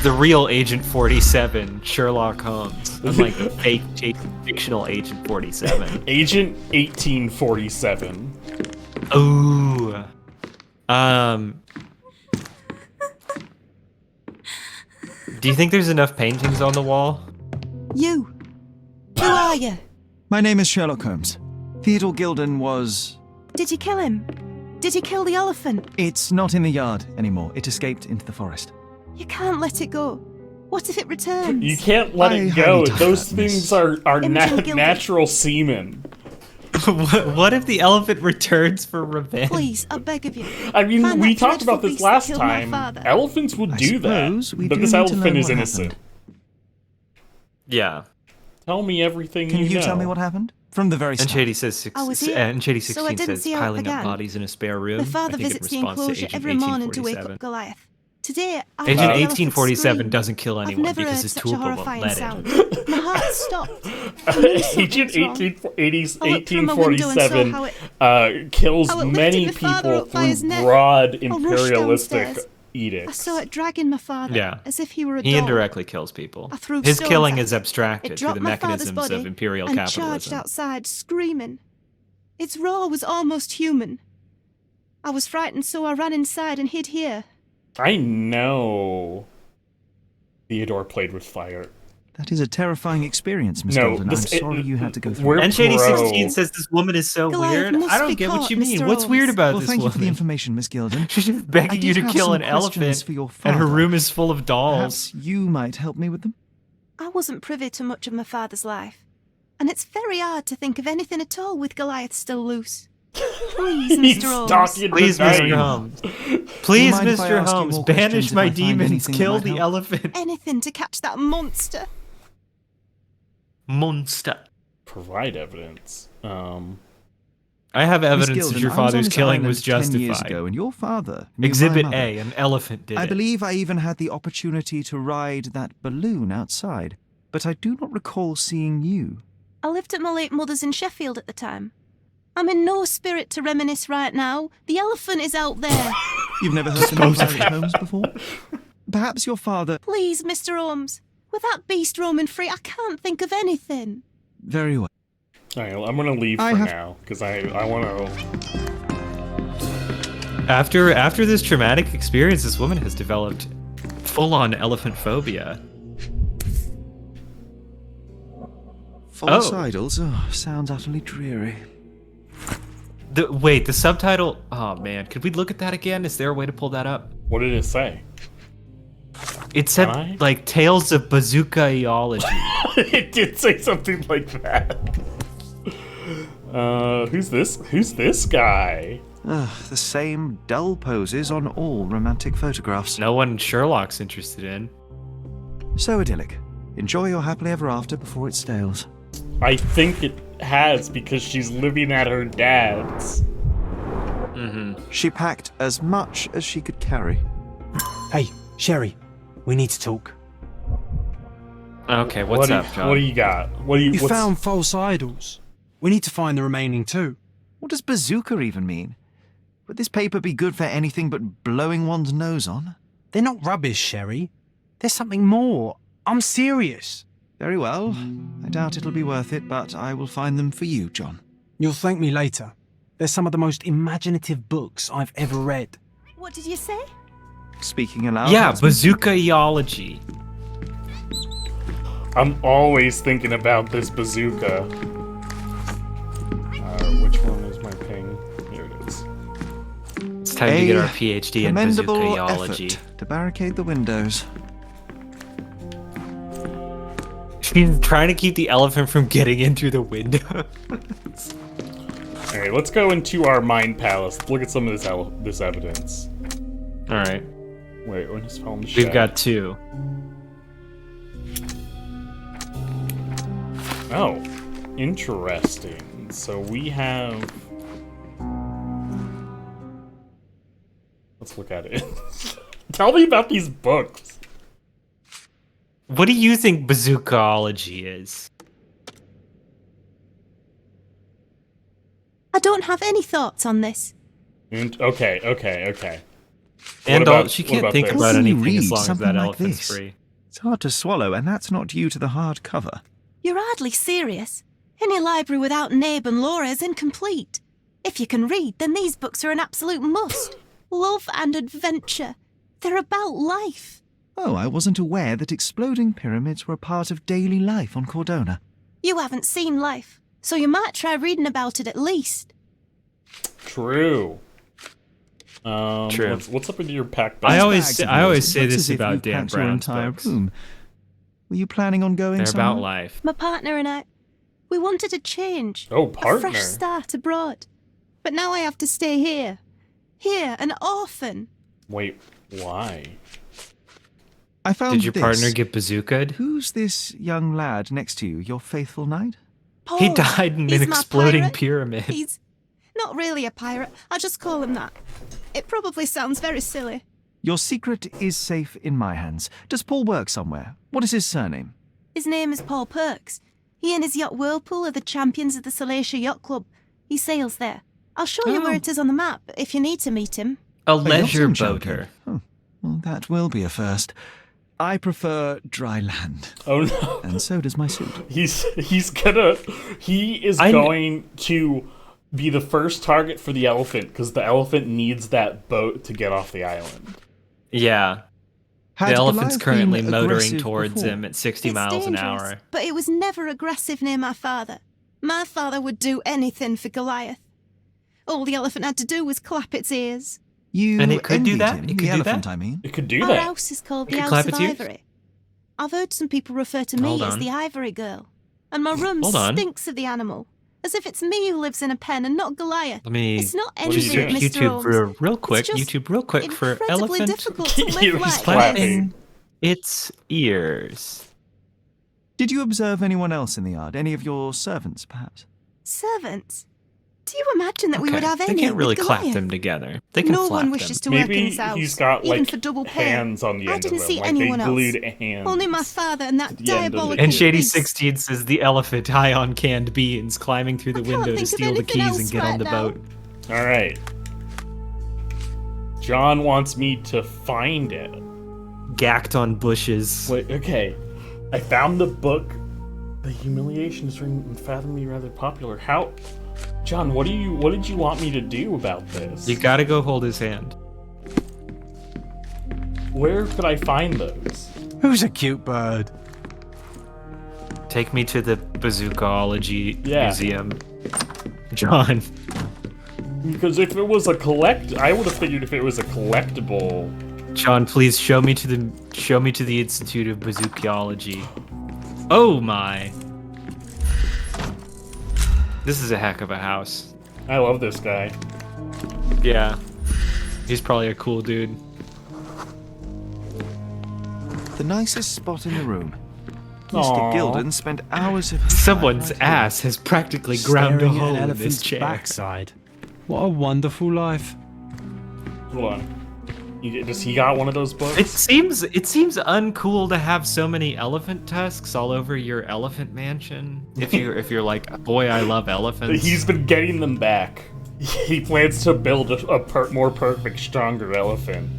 B: The real Agent 47, Sherlock Holmes. Unlike the fake fictional Agent 47.
A: Agent 1847.
B: Ooh. Do you think there's enough paintings on the wall?
I: You. Who are you?
D: My name is Sherlock Holmes. Theodore Gilden was...
I: Did you kill him? Did you kill the elephant?
D: It's not in the yard anymore. It escaped into the forest.
I: You can't let it go. What if it returns?
A: You can't let
D: I
A: it
D: highly
A: go.
D: doubt
A: Those
D: that,
A: things
D: miss.
A: are
I: Imogen Gilden.
A: natural semen.
B: What if the elephant returns for revenge?
I: Please, I beg of you.
A: I mean,
I: Find
A: we
I: that
A: talked about
I: dreadful
A: this
I: beast that
A: last
I: killed my
A: time.
I: father.
A: Elephants would
D: I
A: do
D: suppose
A: that.
D: we
A: But
D: do
A: this
D: need to
A: elephant
D: learn
A: is
D: what
A: innocent.
D: happened.
B: Yeah.
A: Tell me everything
D: Can you
A: know.
D: tell me what happened? From the very
B: And
D: start.
B: Shady says
I: I was here,
B: and Shady
I: so I
B: 16
I: didn't
B: says
I: see how it
B: piling up
I: began.
B: bodies in a spare room.
I: My father
B: I think in
I: visits the
B: response to
I: enclosure
B: Agent
I: every morning to wake
B: 1847.
I: up Goliath. Today, I
B: Agent
I: heard the elephant
B: 1847
I: scream.
B: doesn't kill
I: I've
B: anyone
I: never
B: because
I: heard
B: his
I: such a
B: tool won't
I: horrifying
B: let
I: sound.
B: him.
I: My heart stopped. I knew
A: Agent
I: something was wrong. I looked from my window and saw
A: 1847
I: how it-
A: kills
I: how it lifted
A: many
I: my father
A: people
I: up by his
A: through
I: neck.
A: broad
I: I rushed
A: imperialistic
I: downstairs.
A: edicts.
I: I saw it dragging my father,
B: Yeah.
I: as if he were a
B: He
I: dog.
B: indirectly kills people.
I: I threw
B: His
I: stones
B: killing
I: at
B: is
I: it.
B: abstracted
I: It
B: through
I: dropped
B: the
I: my father's
B: mechanisms
I: body
B: of imperial
I: and charged
B: capitalism.
I: outside, screaming. Its roar was almost human. I was frightened, so I ran inside and hid here.
A: I know Theodore played with fire.
D: That is a terrifying experience, Miss
A: No,
D: Gilden.
A: this-
D: I'm sorry you had to go through
A: we're
D: it.
B: And Shady
A: pro.
B: 16 says this woman is so
I: Goliath
B: weird.
I: must
B: I don't
I: be
B: get what
I: caught,
B: you mean.
I: Mr.
B: What's weird
I: Holmes.
B: about
D: Well,
B: this
D: thank you for the
B: woman?
D: information, Miss Gilden.
B: She's just
D: I
B: begging
D: did
B: you to
D: have
B: kill
D: some
B: an
D: questions
B: elephant,
D: for your
B: and her
D: father.
B: room is full of dolls.
D: Perhaps you might help me with them?
I: I wasn't privy to much of my father's life, and it's very hard to think of anything at all with Goliath still loose. Please,
A: He's
I: Mr. Holmes.
A: stalking
B: Please,
A: the
B: Mr.
A: night.
B: Holmes. Please,
D: mind if I
B: Mr.
D: ask you
B: Holmes,
D: more
B: banish
D: questions if
B: my
D: I find
B: demons,
D: anything that
B: kill
D: might
B: the
D: help?
B: elephant.
I: Anything to catch that monster.
B: Monster.
A: Provide evidence.
B: I have
D: Miss
B: evidence
D: Gilden,
B: that your
D: I was on
B: father's
D: this
B: killing
D: island
B: was
D: 10 years
B: justified.
D: ago, and your father knew my
B: Exhibit
D: mother.
B: A, an elephant did
D: I
B: it.
D: believe I even had the opportunity to ride that balloon outside, but I do not recall seeing you.
I: I lived at my late mother's in Sheffield at the time. I'm in no spirit to reminisce right now. The elephant is out there.
D: You've never heard the name Pirate Holmes before? Perhaps your father...
I: Please, Mr. Holmes. With that beast roaming free, I can't think of anything.
D: Very well.
A: Alright, I'm gonna leave
D: I
A: for
D: have-
A: now, because I want to...
B: After this traumatic experience, this woman has developed full-on elephant phobia.
D: False idols? Oh, sounds utterly dreary.
B: Wait, the subtitle... Oh, man. Could we look at that again? Is there a way to pull that up?
A: What did it say?
B: It said,
A: Can I?
B: like, Tales of Bazooka-eology.
A: It did say something like that. Who's this guy?
D: The same dull poses on all romantic photographs.
B: No one Sherlock's interested in.
D: So idyllic. Enjoy your happily ever after before it stales.
A: I think it has, because she's living at her dad's.
B: Mm-hmm.
D: She packed as much as she could carry.
E: Hey, Sherry, we need to talk.
B: Okay, what's up, John?
A: What do you got?
E: You found false idols. We need to find the remaining two.
D: What does bazooka even mean? Would this paper be good for anything but blowing one's nose on?
E: They're not rubbish, Sherry. There's something more. I'm serious.
D: Very well. I doubt it'll be worth it, but I will find them for you, John.
E: You'll thank me later. They're some of the most imaginative books I've ever read.
I: What did you say?
D: Speaking aloud.
B: Yeah,
D: husband.
B: bazooka-ology.
A: I'm always thinking about this bazooka. Which one is my ping? Here it is.
B: It's time to get our PhD in
D: commendable
B: bazooka-ology.
D: effort to barricade the windows.
B: She's trying to keep the elephant from getting in through the window.
A: Alright, let's go into our mind palace. Look at some of this evidence.
B: Alright.
A: Wait, when is Holmes
B: We've got 2.
A: Oh, interesting. So we have... Let's look at it. Tell me about these books.
B: What do you think bazookaology is?
I: I don't have any thoughts on this.
A: Okay.
B: And
A: about-
B: she
A: what
B: can't
A: about
B: think
A: this?
B: about
D: How can you
B: anything as
D: read
B: long as
D: something
B: that
D: like
B: elephant's
D: this?
B: free.
D: It's hard to swallow, and that's not due to the hard cover.
I: You're hardly serious. Any library without an Abe and Laura is incomplete. If you can read, then these books are an absolute must. Love and adventure. They're about life.
D: Oh, I wasn't aware that exploding pyramids were a part of daily life on Cardona.
I: You haven't seen life, so you might try reading about it at least.
A: True.
B: True.
A: What's up with your pack
B: I
A: bag?
B: always
D: Bags
B: say-
D: of
B: I
D: yours,
B: always
D: it
B: say
D: looks
B: this
D: as if
B: about
D: you've
B: Dan
D: packed your
B: Brown's
D: entire
B: books.
D: room. Were you planning on going
B: They're
D: somewhere?
B: about life.
I: My partner and I, we wanted a change.
A: Oh,
I: A
A: partner.
I: fresh start abroad. But now I have to stay here. Here, an orphan.
A: Wait, why?
D: I found
B: Did your
D: this.
B: partner get bazookaed?
D: Who's this young lad next to you, your faithful knight?
I: Paul.
B: He died in
I: He's
B: an
I: my
B: exploding
I: pirate.
B: pyramid.
I: He's not really a pirate. I'll just call him that. It probably sounds very silly.
D: Your secret is safe in my hands. Does Paul work somewhere? What is his surname?
I: His name is Paul Perks. He and his yacht Whirlpool are the champions of the Salacia Yacht Club. He sails there. I'll show you where it is on the map if you need to meet him.
B: A
D: yachting
B: leisure
D: champion.
B: boater.
D: Oh, well, that will be a first. I prefer dry land,
A: Oh no.
D: and so does my suit.
A: He is going to be the first target for the elephant because the elephant needs that boat to get off the island.
B: Yeah.
D: Had
B: The elephant's
D: Goliath
B: currently
D: been
B: motoring
D: aggressive
B: towards
D: before?
B: him at 60
I: It's
B: miles an
I: dangerous,
B: hour.
I: but it was never aggressive near my father. My father would do anything for Goliath. All the elephant had to do was clap its ears.
D: You
B: And it could do
D: envied
B: that?
D: him,
B: It
D: the
B: could do
D: elephant,
B: that?
D: I mean.
A: It could do
I: Our
A: that.
I: house is called
B: It
I: the
B: could
I: House
B: clap
I: of
B: its ears?
I: Ivory. I've heard some people refer to me
B: Hold
I: as
B: on.
I: the Ivory Girl. And my room
B: Hold on.
I: stinks of the animal. As if it's me who lives in a pen and not Goliath.
B: Let me
I: It's not
A: What are you
I: envy,
A: doing?
I: Mr.
B: YouTube
I: Holmes.
B: real quick.
I: just
B: YouTube real quick for
I: incredibly
B: elephant
I: difficult to
A: He's
I: live like
A: clapping.
I: this.
B: its ears.
D: Did you observe anyone else in the yard? Any of your servants, perhaps?
I: Servants? Do you imagine that we would have
B: They
I: any
B: can't really
I: with
B: clap
I: Goliath?
B: them together. They can
I: No
B: flap
I: one wishes
B: them.
I: to work in
A: Maybe
I: his house,
A: he's got
I: even
A: like
I: for double pay.
A: hands on the
I: I
A: end
I: didn't
A: of
I: see
A: them,
I: anyone
A: like
I: else.
A: they glued hands.
I: Only my father and that
A: to the end of the
I: diabolical
B: And Shady
I: beast.
B: 16 says the elephant high on canned beans climbing through the
I: I can't
B: window to
I: think of
B: steal the
I: anything
B: keys
I: else
B: and get on
I: right
B: the
I: now.
B: boat.
A: All right. John wants me to find it.
B: Gacked on bushes.
A: Wait, okay. I found the book. The humiliation is unfathomably rather popular. How, John? What did you want me to do about this?
B: You gotta go hold his hand.
A: Where could I find those?
E: Who's a cute bird?
B: Take me to the bazookaology
A: Yeah.
B: museum. John.
A: Because if it was I would have figured if it was a collectible.
B: John, please show me to the Institute of Bazookaology. Oh my. This is a heck of a house.
A: I love this guy.
B: Yeah. He's probably a cool dude.
D: The nicest spot in the room.
A: Aw.
D: Mr. Gilden spent hours of his
B: Someone's
D: time right
B: ass has practically ground a
E: Staring at
B: hole
E: an
B: in this
E: elephant's
B: chair.
E: backside. What a wonderful life.
A: Hold on. Does he got one of those books?
B: It seems uncool to have so many elephant tusks all over your elephant mansion. If you're like, boy, I love elephants.
A: He's been getting them back. He plans to build a more perfect, stronger elephant.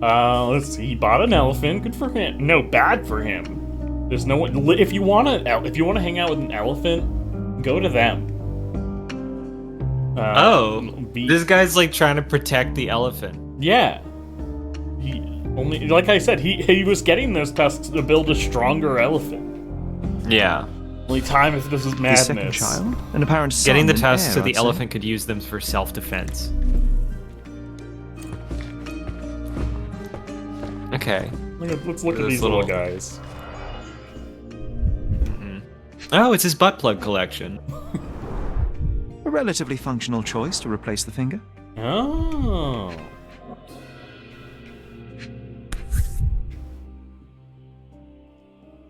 A: Let's see. He bought an elephant. Good for him. No, bad for him. There's no one. If you want to hang out with an elephant, go to them.
B: This guy's like trying to protect the elephant.
A: Yeah. He only, like I said, he was getting those tusks to build a stronger elephant.
B: Yeah.
A: Only time if this is madness.
D: His second child, an apparent son
B: Getting the
D: and
B: tusks
D: heir,
B: so the
D: I'd say.
B: elephant could use them for self-defense. Okay.
A: Let's look at these little guys.
B: Oh, it's his butt plug collection.
D: A relatively functional choice to replace the finger.
A: Oh.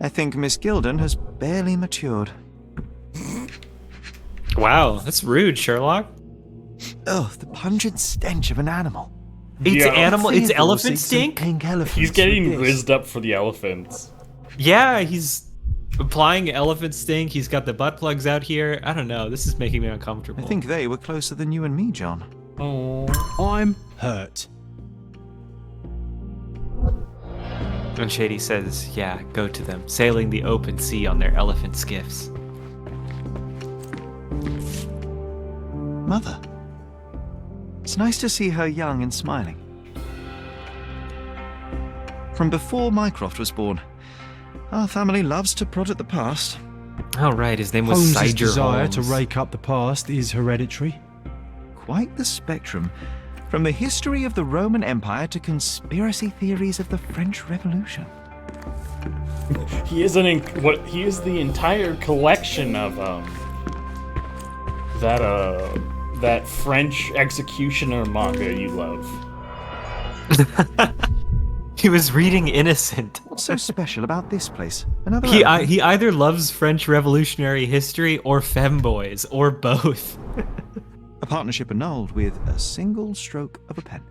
D: I think Miss Gilden has barely matured.
B: Wow, that's rude, Sherlock.
D: Oh, the pungent stench of an animal.
B: It's
A: Yeah.
B: animal. It's elephant
D: Some
B: stink.
D: pink elephants
A: He's getting
D: with this.
A: rizzed up for the elephants.
B: Yeah, he's applying elephant stink. He's got the butt plugs out here. I don't know. This is making me uncomfortable.
D: I think they were closer than you and me, John.
A: Oh.
E: I'm hurt.
B: And Shady says, "Yeah, go to them, sailing the open sea on their elephant skiffs."
D: Mother. It's nice to see her young and smiling. From before Mycroft was born, our family loves to prod at the past.
B: Oh, right. His name was
E: Holmes'
B: Sider
E: desire
B: Holmes.
E: to rake up the past is hereditary.
D: Quite the spectrum. From the history of the Roman Empire to conspiracy theories of the French Revolution.
A: He is he is the entire collection of that French executioner manga you love.
B: He was reading Innocent.
D: What's so special about this place? Another
B: He
D: elephant?
B: he either loves French Revolutionary history or femboys, or both.
D: A partnership annulled with a single stroke of a pen.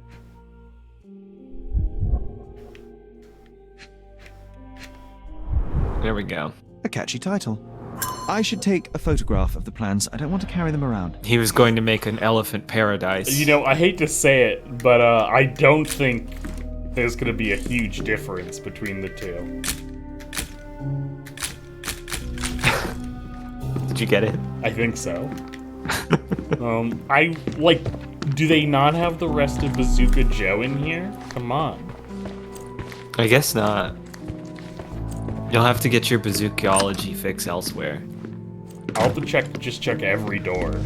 B: There we go.
D: A catchy title. I should take a photograph of the plans. I don't want to carry them around.
B: He was going to make an elephant paradise.
A: You know, I hate to say it, but I don't think there's going to be a huge difference between the two.
B: Did you get it?
A: I think so. Do they not have the rest of Bazooka Joe in here? Come on.
B: I guess not. You'll have to get your bazookiology fix elsewhere.
A: I'll have to check every door.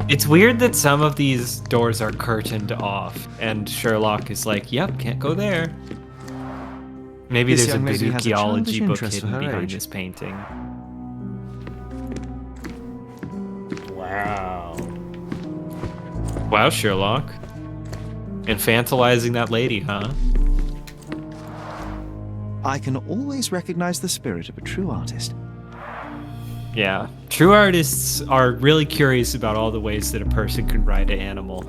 B: It's weird that some of these doors are curtained off, and Sherlock is like, "Yep, can't go there." Maybe
D: This
B: there's a
D: young lady has a childish
B: bazookiology book
D: interest for
B: hidden
D: her
B: behind
D: age.
B: this painting.
A: Wow.
B: Wow, Sherlock. Infantilizing that lady, huh?
D: I can always recognize the spirit of a true artist.
B: Yeah. True artists are really curious about all the ways that a person can ride an animal.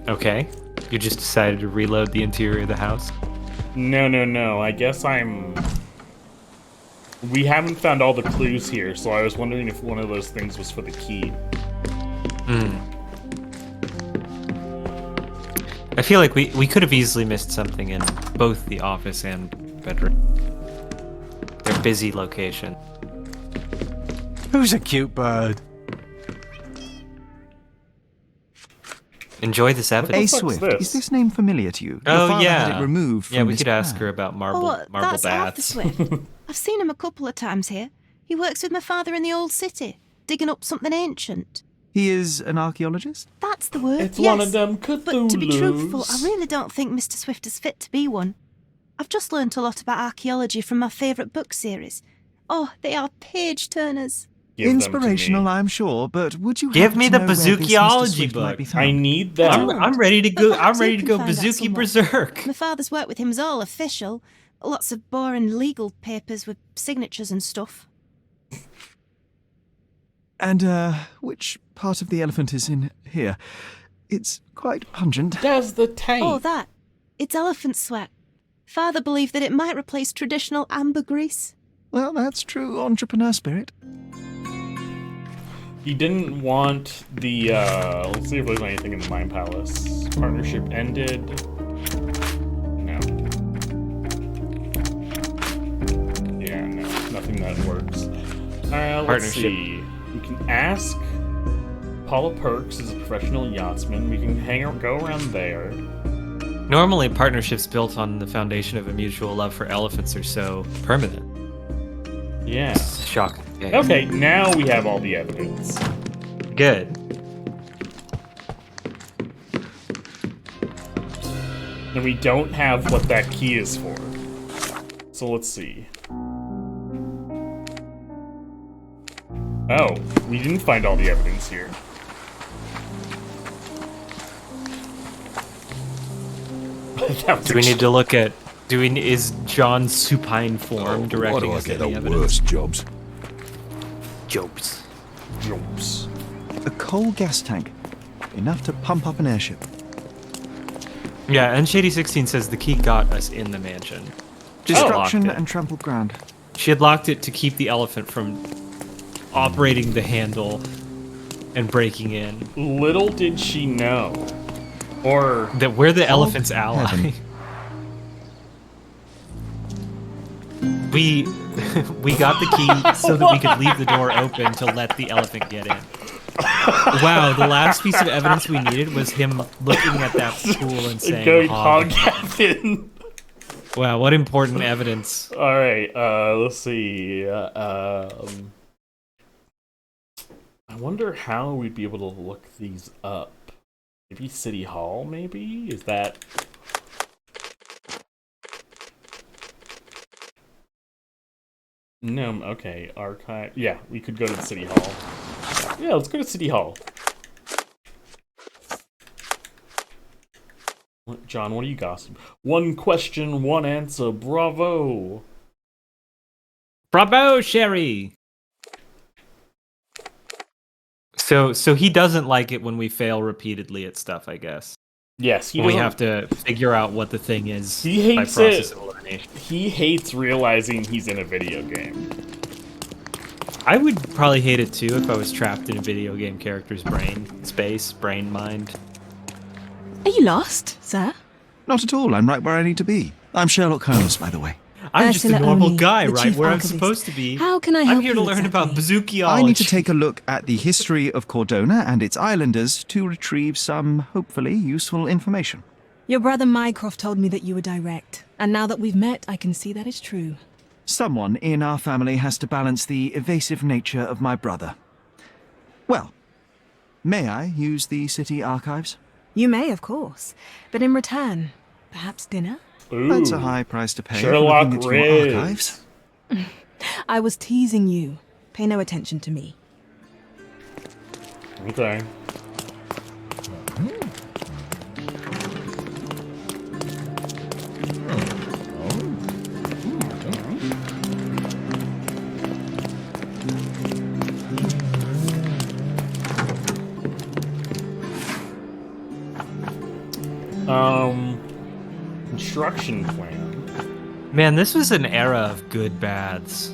B: Okay. You just decided to reload the interior of the house?
A: No. I guess we haven't found all the clues here, so I was wondering if one of those things was for the key.
B: I feel like we could have easily missed something in both the office and bedroom. They're busy location.
E: Who's a cute bird?
B: Enjoy this
D: A.
B: evidence.
A: fuck's
D: Swift,
A: this?
D: is this name familiar to you? Your
B: Oh
D: father
B: yeah.
D: had it removed from
B: yeah, we
D: this
B: could ask
D: plan.
B: her about marble
I: that's Arthur
B: bats.
I: Swift. I've seen him a couple of times here. He works with my father in the old city, digging up something ancient.
D: He is an archaeologist?
I: That's the word.
A: It's
I: yes.
A: one of them
I: But to be truthful, I
A: Cthulhus.
I: really don't think Mr. Swift is fit to be one. I've just learnt a lot about archaeology from my favourite book series. Oh, they are page turners.
A: Give them to
D: Inspirational,
A: me.
D: I'm sure, but would you
B: Give
D: happen
B: me
D: to
B: the
D: know where this Mr.
B: bazookiology
D: Swift might
B: book.
D: be found?
A: I need that.
B: I'm ready to go.
I: But
B: I'm
I: perhaps
B: ready
I: you
B: to
I: can
B: go
I: find out
B: bazooki
I: somewhere.
B: berserk.
I: My father's work with him is all official. Lots of boring legal papers with signatures and stuff.
D: And, which part of the elephant is in here? It's quite pungent.
A: Does the tape.
I: Oh, that. It's elephant sweat. Father believed that it might replace traditional ambergris.
D: Well, that's true entrepreneur spirit.
A: He didn't want the, let's see if there's anything in the Mind Palace. Partnership ended. No. Yeah, no. Nothing that works. Let's see. We can ask Paula Perks is a professional yachtsman. We can go around there.
B: Normally, partnerships built on the foundation of a mutual love for elephants are so permanent.
A: Yeah.
B: Shocking.
A: Okay, now we have all the evidence.
B: Good.
A: And we don't have what that key is for. So let's see. Oh, we didn't find all the evidence here.
B: Do we need to look at... Is John's supine form directing us to the evidence?
G: Jobs.
B: Jobs.
A: Jobs.
D: A coal gas tank. Enough to pump up an airship.
B: Yeah, and Shady 16 says the key got us in the mansion.
D: Destruction and trampled ground.
B: She had locked it to keep the elephant from operating the handle and breaking in.
A: Little did she know. Or...
B: that we're the elephant's ally.
D: Heaven.
B: We got the key so that we could leave the door open to let the elephant get in. Wow, the last piece of evidence we needed was him looking at that pool and saying,
A: going hog Captain.
B: Wow, what important evidence.
A: Alright, let's see. I wonder how we'd be able to look these up. Maybe City Hall, maybe? Is that... No, okay, archive... Yeah, we could go to the City Hall. Yeah, let's go to City Hall. John, what are you gossiping? One question, one answer, bravo!
B: Bravo, Sherry! So he doesn't like it when we fail repeatedly at stuff, I guess.
A: Yes,
B: we have to figure out what the thing is.
A: He hates
B: by process of elimination.
A: He hates realizing he's in a video game.
B: I would probably hate it too if I was trapped in a video game character's brain mind.
I: Are you lost, sir?
D: Not at all. I'm right where I need to be. I'm Sherlock Holmes, by the way.
B: I'm just a normal guy,
I: the
B: right
I: chief
B: where
I: archivist.
B: I'm supposed to be.
I: How can I help
B: I'm here to
I: you
B: learn about
I: exactly?
B: bazookiology.
D: I need to take a look at the history of Cardona and its islanders to retrieve some, hopefully, useful information.
K: Your brother Mycroft told me that you were direct, and now that we've met, I can see that is true.
D: Someone in our family has to balance the evasive nature of my brother. Well, may I use the city archives?
K: You may, of course, but in return, perhaps dinner?
A: Ooh.
D: That's a high price to pay
A: Sherlock
D: for looking at your archives.
K: I was teasing you. Pay no attention to me.
A: Okay. Construction plan.
B: Man, this was an era of good baths.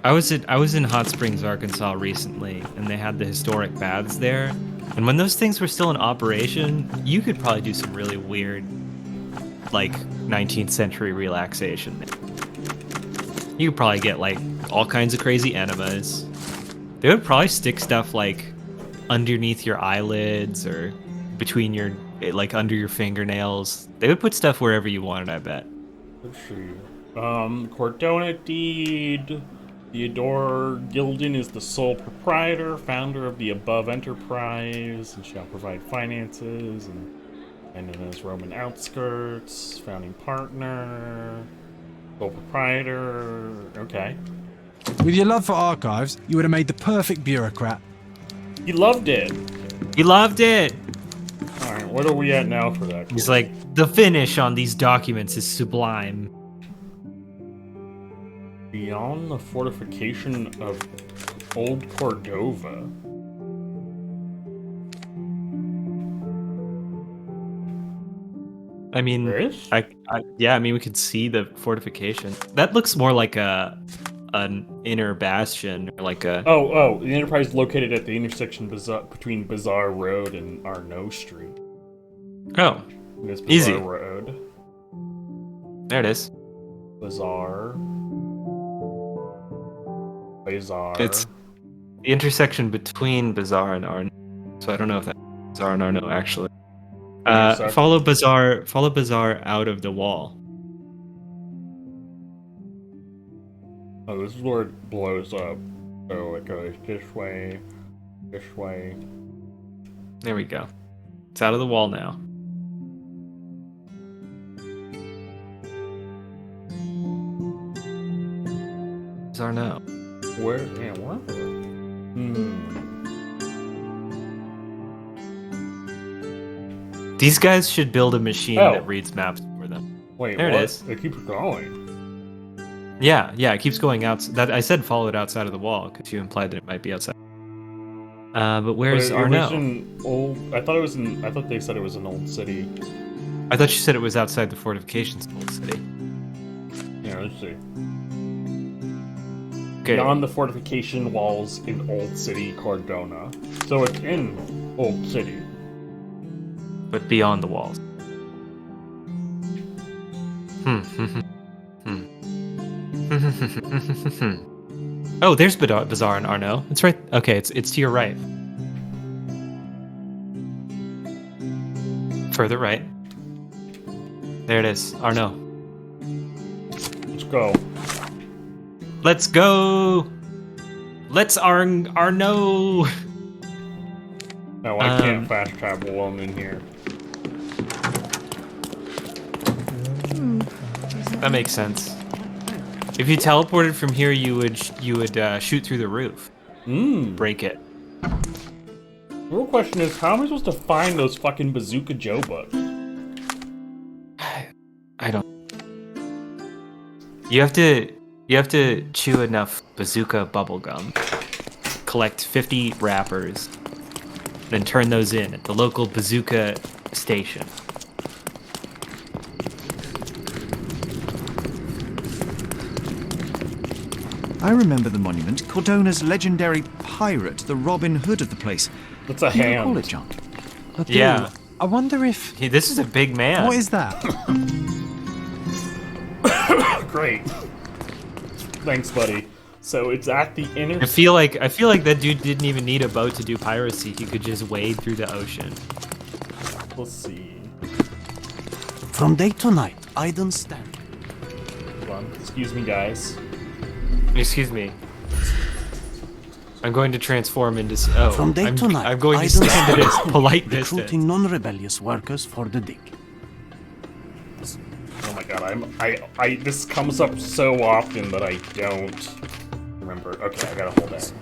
B: I was in Hot Springs, Arkansas recently, and they had the historic baths there. And when those things were still in operation, you could probably do some really weird, like, 19th century relaxation. You could probably get, like, all kinds of crazy enemas. They would probably stick stuff, like, underneath your eyelids or between your, like, under your fingernails. They would put stuff wherever you wanted, I bet.
A: Let's see. Cardona deed. Theodore Gilden is the sole proprietor, founder of the above enterprise, and shall provide finances, and in his Roman outskirts, founding partner, sole proprietor, okay.
E: With your love for archives, you would have made the perfect bureaucrat.
A: He loved it.
B: He loved it!
A: Alright, what are we at now for that?
B: He's like, the finish on these documents is sublime.
A: Beyond the fortification of Old Cordova.
B: I mean,
A: This?
B: yeah, I mean, we could see the fortification. That looks more like a an inner bastion, or like a.
A: Oh, the Enterprise is located at the intersection between Bazaar Road and Arnaud Street.
B: Oh,
A: This Bazaar
B: easy.
A: Road.
B: There it is.
A: Bazaar.
B: It's the intersection between Bazaar and Arnaud. So I don't know if that's Bazaar and Arnaud actually. Follow Bazaar out of the wall.
A: Oh, this is where it blows up. So it goes this way, this way.
B: There we go. It's out of the wall now. Bazaar now.
A: Where? Yeah, where?
B: These guys should build a machine
A: Oh.
B: that reads maps for them.
A: Wait,
B: there
A: what?
B: it is.
A: It keeps going.
B: Yeah, it keeps going out. That I said follow it outside of the wall because you implied that it might be outside. But where's
A: It
B: Arnaud?
A: was in old. I thought they said it was an old city.
B: I thought you said it was outside the fortifications of Old City.
A: Yeah, let's see.
B: Okay.
A: Beyond the fortification walls in Old City, Cardona. So it's in Old City.
B: But beyond the walls. Oh, there's Bazaar and Arnaud. It's right. Okay, it's to your right. Further right. There it is, Arnaud.
A: Let's go.
B: Let's go. Let's Arnaud.
A: No, I can't fast travel while I'm in here.
B: That makes sense. If you teleported from here, you would shoot through the roof. Break it.
A: The real question is, how am I supposed to find those fucking Bazooka Joe books?
B: I don't. You have to chew enough bazooka bubblegum, collect 50 wrappers, then turn those in at the local bazooka station.
D: I remember the monument, Cardona's legendary pirate, the Robin Hood of the place.
A: That's a
D: What do you
A: hand.
D: call it, John?
E: I do.
B: Yeah.
E: I wonder if...
B: This is a big man.
E: What is that?
A: Great. Thanks, buddy. So it's at the
B: I feel like that dude didn't even need a boat to do piracy. He could just wade through the ocean.
A: Let's see.
F: From day to night, I don't stand.
A: Hold on. Excuse me, guys.
B: Excuse me. I'm going to transform into. Oh,
F: From day to night,
B: I'm going
F: I
B: to
F: don't
B: stand at his
F: stop
B: polite distance.
F: recruiting non-rebellious workers for the dig.
A: Oh my god, I this comes up so often that I don't remember. Okay, I gotta hold that.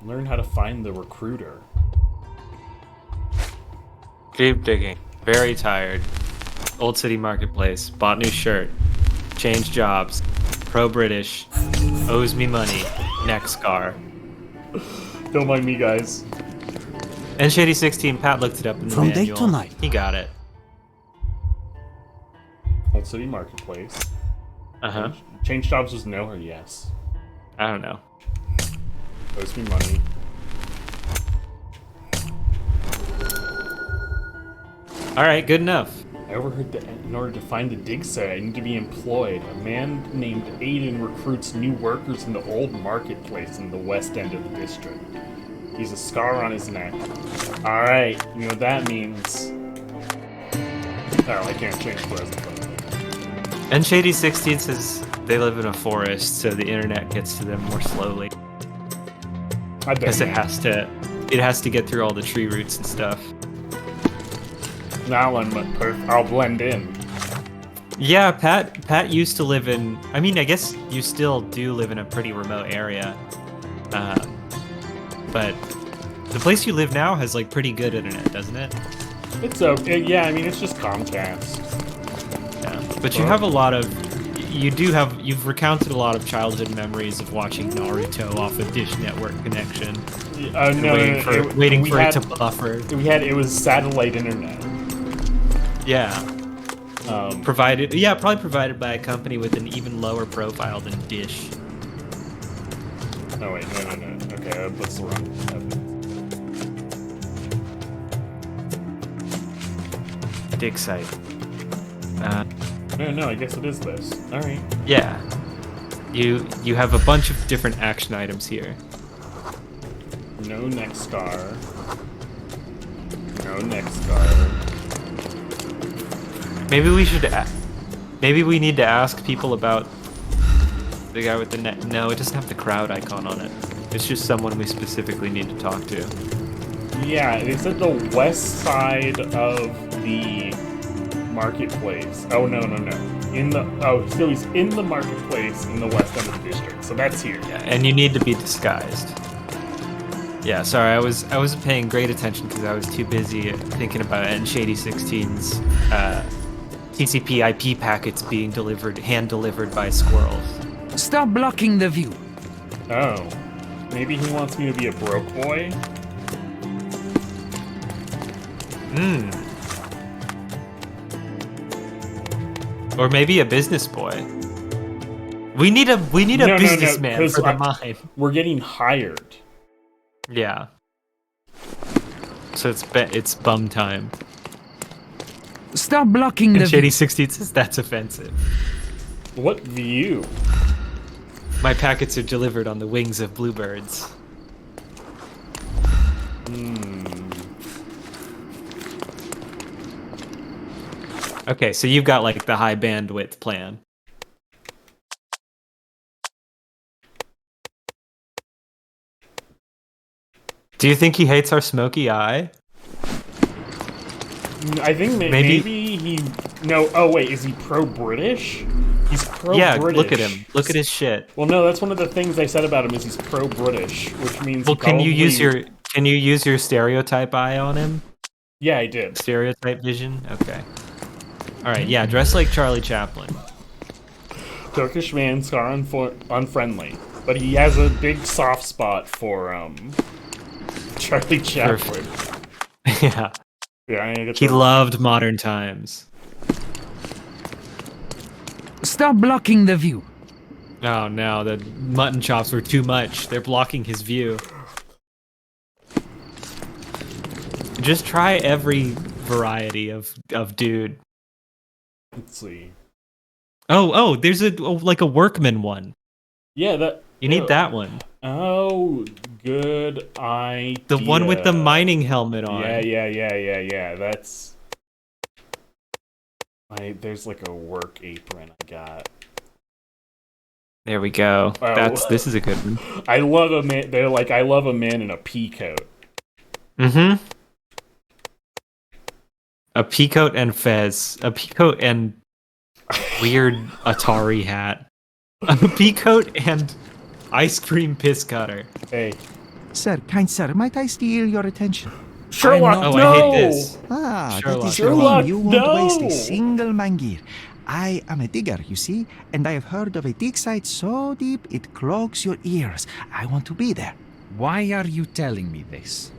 A: Learn how to find the recruiter.
B: Keep digging. Very tired. Old City Marketplace. Bought new shirt. Changed jobs. Pro-British. Owes me money. Neck scar.
A: Don't mind me, guys.
B: And Shady 16, Pat looked it up in the
F: From day
B: manual.
F: to night.
B: He got it.
A: Old City Marketplace.
B: Uh-huh.
A: Change jobs was no or yes?
B: I don't know.
A: Owes me money.
B: Alright, good enough.
A: I overheard that in order to find the dig site, I need to be employed. A man named Aiden recruits new workers in the old marketplace in the west end of the district. He's a scar on his neck. Alright, you know what that means. Oh, I can't change present.
B: And Shady 16 says they live in a forest, so the internet gets to them more slowly.
A: I bet.
B: Because it has to get through all the tree roots and stuff.
A: Now I'll blend in.
B: Yeah, Pat used to live in. I mean, I guess you still do live in a pretty remote area, but the place you live now has like pretty good internet, doesn't it?
A: It's okay. Yeah, I mean it's just Comcast.
B: Yeah, but you have a lot of. You've recounted a lot of childhood memories of watching Naruto off a Dish Network connection. Waiting for it to buffer.
A: It was satellite internet.
B: Yeah. Probably provided by a company with an even lower profile than Dish.
A: Oh wait, no. Okay, that's the wrong.
B: Dig site.
A: No, I guess it is this. All right.
B: Yeah. You have a bunch of different action items here.
A: No neck scar. No neck scar.
B: Maybe we should. Maybe we need to ask people about the guy with the neck. No, it doesn't have the crowd icon on it. It's just someone we specifically need to talk to.
A: Yeah, it's at the west side of the marketplace. Oh no. So he's in the marketplace in the west end of the district. So that's here.
B: Yeah, and you need to be disguised. Yeah, sorry, I wasn't paying great attention because I was too busy thinking about Shady 16's TCP IP packets being hand delivered by squirrels.
J: Stop blocking the view.
A: Oh, maybe he wants me to be a broke boy.
B: Or maybe a business boy. We need a businessman for the mine.
A: We're getting hired.
B: Yeah. So it's bum time.
J: Stop blocking the
B: And Shady
J: view.
B: 16 says that's offensive.
A: What view?
B: My packets are delivered on the wings of bluebirds. Okay, so you've got like the high bandwidth plan. Do you think he hates our smoky eye?
A: I think maybe he. No. Oh wait, is he pro-British? He's pro-British.
B: Yeah, look at him. Look at his shit.
A: Well, no, that's one of the things I said about him is he's pro-British, which means.
B: Well, can you use your stereotype eye on him?
A: Yeah, I did.
B: Stereotype vision. Okay. All right. Yeah, dress like Charlie Chaplin.
A: Turkish man, scar unfriendly, but he has a big soft spot for Charlie Chaplin.
B: Yeah.
A: Yeah,
B: he loved modern times.
J: Stop blocking the view.
B: Oh no, the mutton chops were too much. They're blocking his view. Just try every variety of dude.
A: Let's see.
B: Oh, there's a workman one.
A: Yeah, that.
B: You need that one.
A: Oh, good idea.
B: The one with the mining helmet on.
A: Yeah. That's. There's like a work apron I got.
B: There we go.
A: Oh.
B: This is a good one.
A: I love a man. They're like, I love a man in a pea coat.
B: Mm-hmm. A pea coat and fez. A pea coat and weird Atari hat. A pea coat and ice cream piss cutter.
A: Hey.
J: Sir, kind sir, might I steal your attention?
A: Sherlock,
B: no!
A: I
B: hate this.
J: Ah,
B: Sherlock.
J: that is
A: Sherlock,
J: the thing. You won't waste
A: no.
J: a single mangir. I am a digger, you see, and I have heard of a dig site so deep it clogs your ears. I want to be there.
L: Why are you telling me this?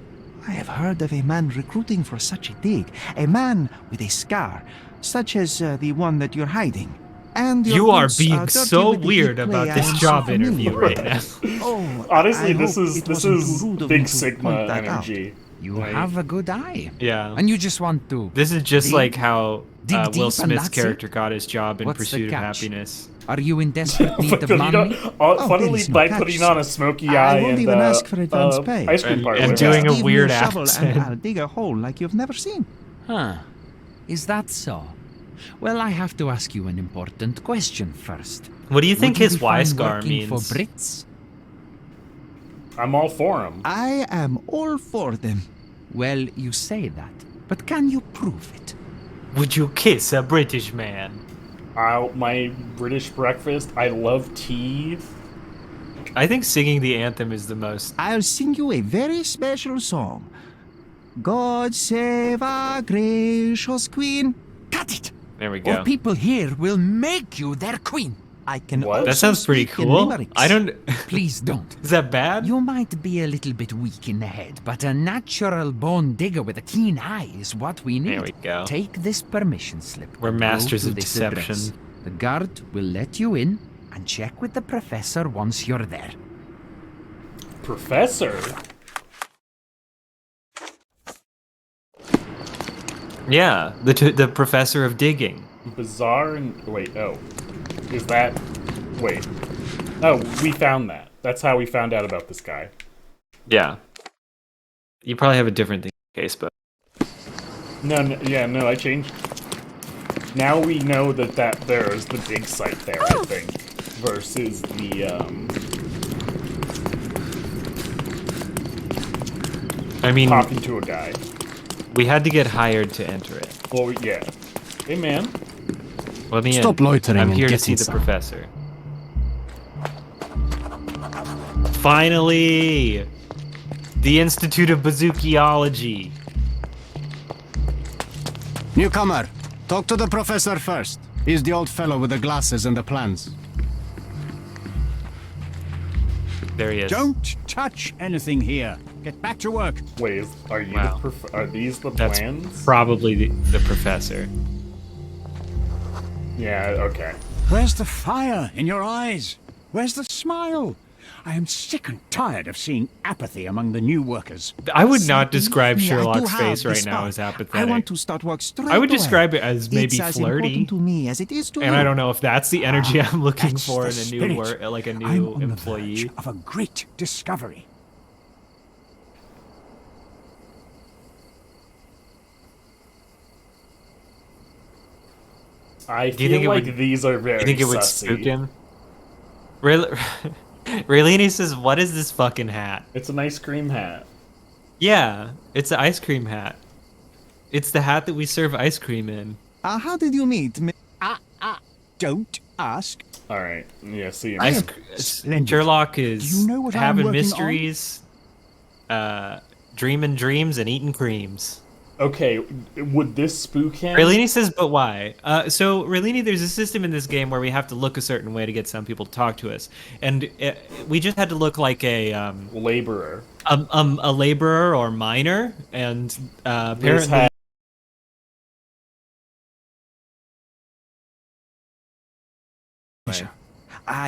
J: I have heard of a man recruiting for such a dig. A man with a scar, such as the one that you're hiding. And your
B: You are
J: boots
B: being
J: dirty
B: so
J: with the
B: weird
J: deep
B: about
J: clay.
B: this
J: I am
B: job
J: so
B: interview
J: familiar.
B: right now.
J: Oh,
A: Honestly,
J: I
A: this
J: hope
A: is
J: it
A: this
J: wasn't
A: is
J: too rude of me
A: Big
J: to
A: Sigma
J: point that out.
A: energy.
L: You
A: Like,
L: have a good eye.
B: Yeah.
L: And you just want to...
B: This is just
L: dig-
B: like how
L: dig deep
B: Will
L: and
B: Smith's
L: that's it?
B: character got his job in
L: What's the
B: Pursuit of
L: catch?
B: Happiness.
L: Are you in desperate need of
A: But
L: money?
A: funnily,
J: there is no
A: by
J: catch,
A: putting
J: sir.
A: on a smoky
J: I
A: eye
J: won't
A: and
J: even ask for advance pay.
A: ice cream
B: And-
A: parlor.
B: and doing a
J: Give me
B: weird
J: shovel
B: accent.
J: and I'll dig a hole like you've never seen.
L: Huh. Is that so? Well, I have to ask you an important question first.
B: What do you think
L: Would
B: his
L: be fine
B: Y-scar
L: working
B: means?
L: for Brits?
A: I'm all for him.
J: I am all for them.
L: Well, you say that, but can you prove it?
B: Would you kiss a British man?
A: My British breakfast. I love tea.
B: I think singing the anthem is the most.
J: I'll sing you a very special song. God save our gracious queen.
L: Cut it!
B: There we
L: Or
B: go.
L: people here will make you their queen.
J: I can
A: What?
J: also
B: That sounds pretty
J: speak in
B: cool.
J: limericks.
B: I don't.
L: Please don't.
B: Is that bad?
L: You might be a little bit weak in the head, but a natural bone digger with a keen eye is what we need.
B: There we go.
L: Take this permission slip.
B: We're
L: and go
B: masters
L: to
B: of
L: this
B: deception.
L: address. The guard will let you in and check with the professor once you're there.
A: Professor?
B: Yeah, the professor of digging.
A: Bizarre and... Wait, oh. Is that... Wait. Oh, we found that. That's how we found out about this guy.
B: Yeah. You probably have a different thing in case, but...
A: No, I changed. Now we know that there's the dig site there, I think. Versus the,
B: I mean...
A: talking to a guy.
B: We had to get hired to enter it.
A: Well, yeah. Hey, man.
B: Let me
E: Stop
B: in.
E: loitering
B: I'm
E: and
B: here to
E: get
B: see the
E: inside.
B: professor. Finally! The Institute of Bazookiology.
F: Newcomer, talk to the professor first. He's the old fellow with the glasses and the plans.
B: There he is.
F: Don't touch anything here. Get back to work.
A: Wait, are you
B: Wow.
A: are these the
B: That's
A: plans?
B: probably the professor.
A: Yeah, okay.
F: Where's the fire in your eyes? Where's the smile? I am sick and tired of seeing apathy among the new workers.
B: I would not describe
J: Believe me, I do
B: Sherlock's
J: have
B: face
J: the
B: right
J: spark.
B: now as apathetic.
J: I want to start work straight
B: I would
J: away.
B: describe it as maybe
J: It's as
B: flirty.
J: important to me as it is to
B: And
J: you.
B: I don't know if that's the energy I'm looking
F: That's
B: for in
F: the
B: a new
F: spirit.
B: work, like a
F: I'm
B: new
F: on the
B: employee.
F: verge of a great discovery.
A: I
B: Do you
A: feel
B: think it
A: like
B: would-
A: these are very
B: You think it would
A: sussy.
B: spook him? Raylene says, "What is this fucking hat?"
A: It's an ice cream hat.
B: Yeah, it's an ice cream hat. It's the hat that we serve ice cream in.
J: How did you meet?
F: Don't ask.
A: All right. Yeah. See you.
B: Ice
F: Splendid.
B: Sherlock is
F: Do you know what I'm
B: having
F: working on?
B: mysteries, dreaming dreams, and eating creams.
A: Okay. Would this spook him?
B: Raylene says, "But why?" So, Raylene, there's a system in this game where we have to look a certain way to get some people to talk to us, and we just had to look like a
A: Laborer.
B: a laborer or miner, and
A: This
B: apparently.
A: hat.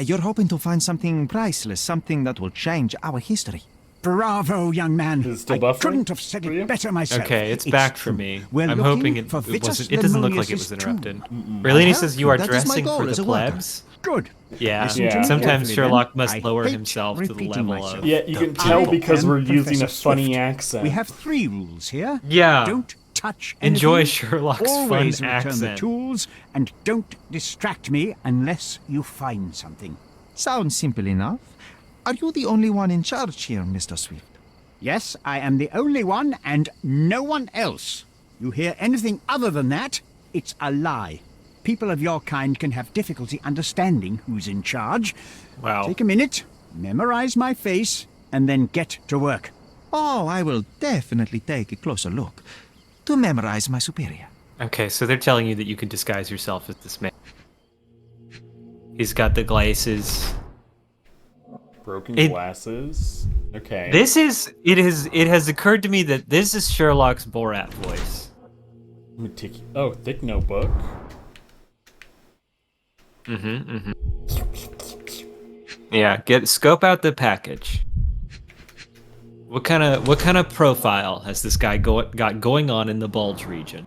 J: You're hoping to find something priceless, something that will change our history.
F: Bravo, young man.
A: Is it still
F: I
A: buffering
F: couldn't have said
A: for
F: it
A: you?
F: better myself.
B: Okay, it's back for me.
F: We're
B: I'm
F: looking
B: hoping it
F: for Vitus
B: wasn't. It doesn't look like it
F: Lemonius's
B: was
F: tomb.
B: interrupted.
J: I'll
B: Raylene
J: help
B: says
J: you.
B: you are
J: That is my
B: dressing
J: goal
B: for
J: as
B: the
J: a worker.
B: plebs.
F: Good.
B: Yeah.
F: Listen
A: Yeah.
F: to me
B: Sometimes
F: carefully,
B: Sherlock
F: then.
B: must
F: I
B: lower
F: hate
B: himself to the
F: repeating
B: level
F: myself.
B: of.
A: Yeah, you can
F: I
A: tell because
F: am
A: we're using a
F: Professor
A: funny
F: Swift.
A: accent.
F: We have 3 rules here.
B: Yeah.
F: Don't touch anything.
B: Enjoy Sherlock's
F: Always
B: fun
F: return the
B: accent.
F: tools, and don't distract me unless you find something.
J: Sounds simple enough. Are you the only one in charge here, Mr. Swift?
F: Yes, I am the only one, and no one else. You hear anything other than that, it's a lie. People of your kind can have difficulty understanding who's in charge.
B: Wow.
F: Take a minute, memorize my face, and then get to work.
J: Oh, I will definitely take a closer look to memorize my superior.
B: Okay, so they're telling you that you can disguise yourself as this man. He's got the glasses.
A: Broken
B: It-
A: glasses. Okay.
B: It has occurred to me that this is Sherlock's Borat voice.
A: Oh, thick notebook.
B: Yeah, scope out the package. What kind of profile has this guy got going on in the bulge region?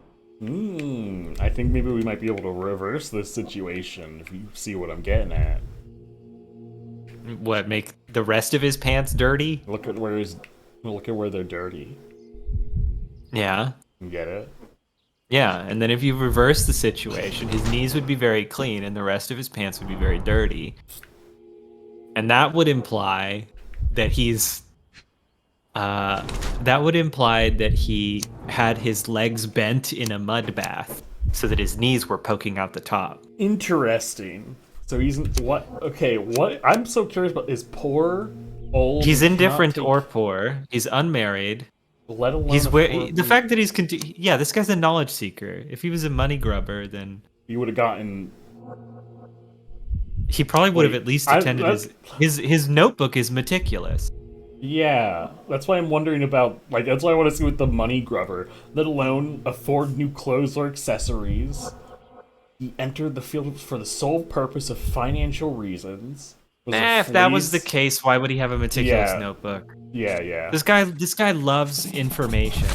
A: I think maybe we might be able to reverse this situation if you see what I'm getting at.
B: What, make the rest of his pants dirty?
A: Look at where they're dirty.
B: Yeah.
A: You get it?
B: Yeah, and then if you reverse the situation, his knees would be very clean and the rest of his pants would be very dirty. And that would imply that he had his legs bent in a mud bath so that his knees were poking out the top.
A: Interesting. So he's what? Okay, what? I'm so curious about is poor, old.
B: He's
A: cannot
B: indifferent
A: take-
B: or poor. He's unmarried.
A: Let alone
B: He's
A: afford
B: the fact that he's yeah, this guy's a knowledge seeker. If he was a money grubber, then
A: he would have gotten.
B: He probably would have at least attended his notebook is meticulous.
A: Yeah, that's why I'm wondering about, like, that's why I want to see with the money grubber, let alone afford new clothes or accessories. He entered the field for the sole purpose of financial reasons.
B: If that was the case, why would he have a meticulous notebook?
A: Yeah.
B: This guy loves information.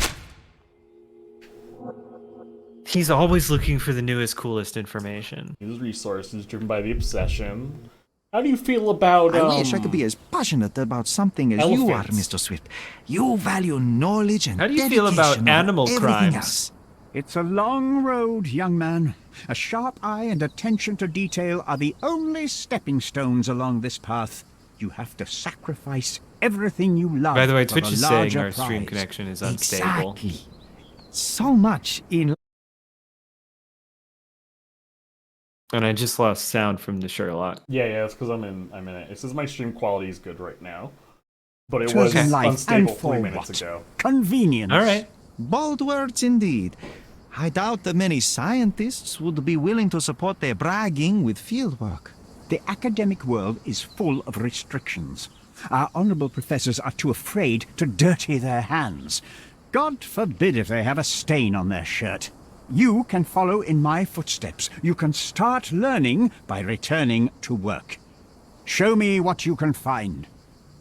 B: He's always looking for the newest, coolest information.
A: His resources driven by the obsession. How do you feel about,
J: I wish I could be as passionate about something as you are, Mr. Swift. You value knowledge and
B: How do you feel about
J: dedication
B: animal
J: over everything
B: crimes?
J: else.
F: It's a long road, young man. A sharp eye and attention to detail are the only stepping stones along this path. You have to sacrifice everything you love.
B: By the way,
F: for
B: Twitch
F: a
B: is saying
F: larger
B: our stream
F: prize.
B: connection is unstable.
J: Exactly. So much in
B: And I just lost sound from the Sherlock.
A: Yeah, it's because I'm in it. It says my stream quality is good right now. But it
F: Chosen
A: was
F: life,
A: unstable
F: and for
A: 3 minutes
F: what?
A: ago.
F: Convenience.
B: All right.
J: bold words indeed. I doubt that many scientists would be willing to support their bragging with fieldwork.
F: The academic world is full of restrictions. Our honorable professors are too afraid to dirty their hands. God forbid if they have a stain on their shirt. You can follow in my footsteps. You can start learning by returning to work. Show me what you can find.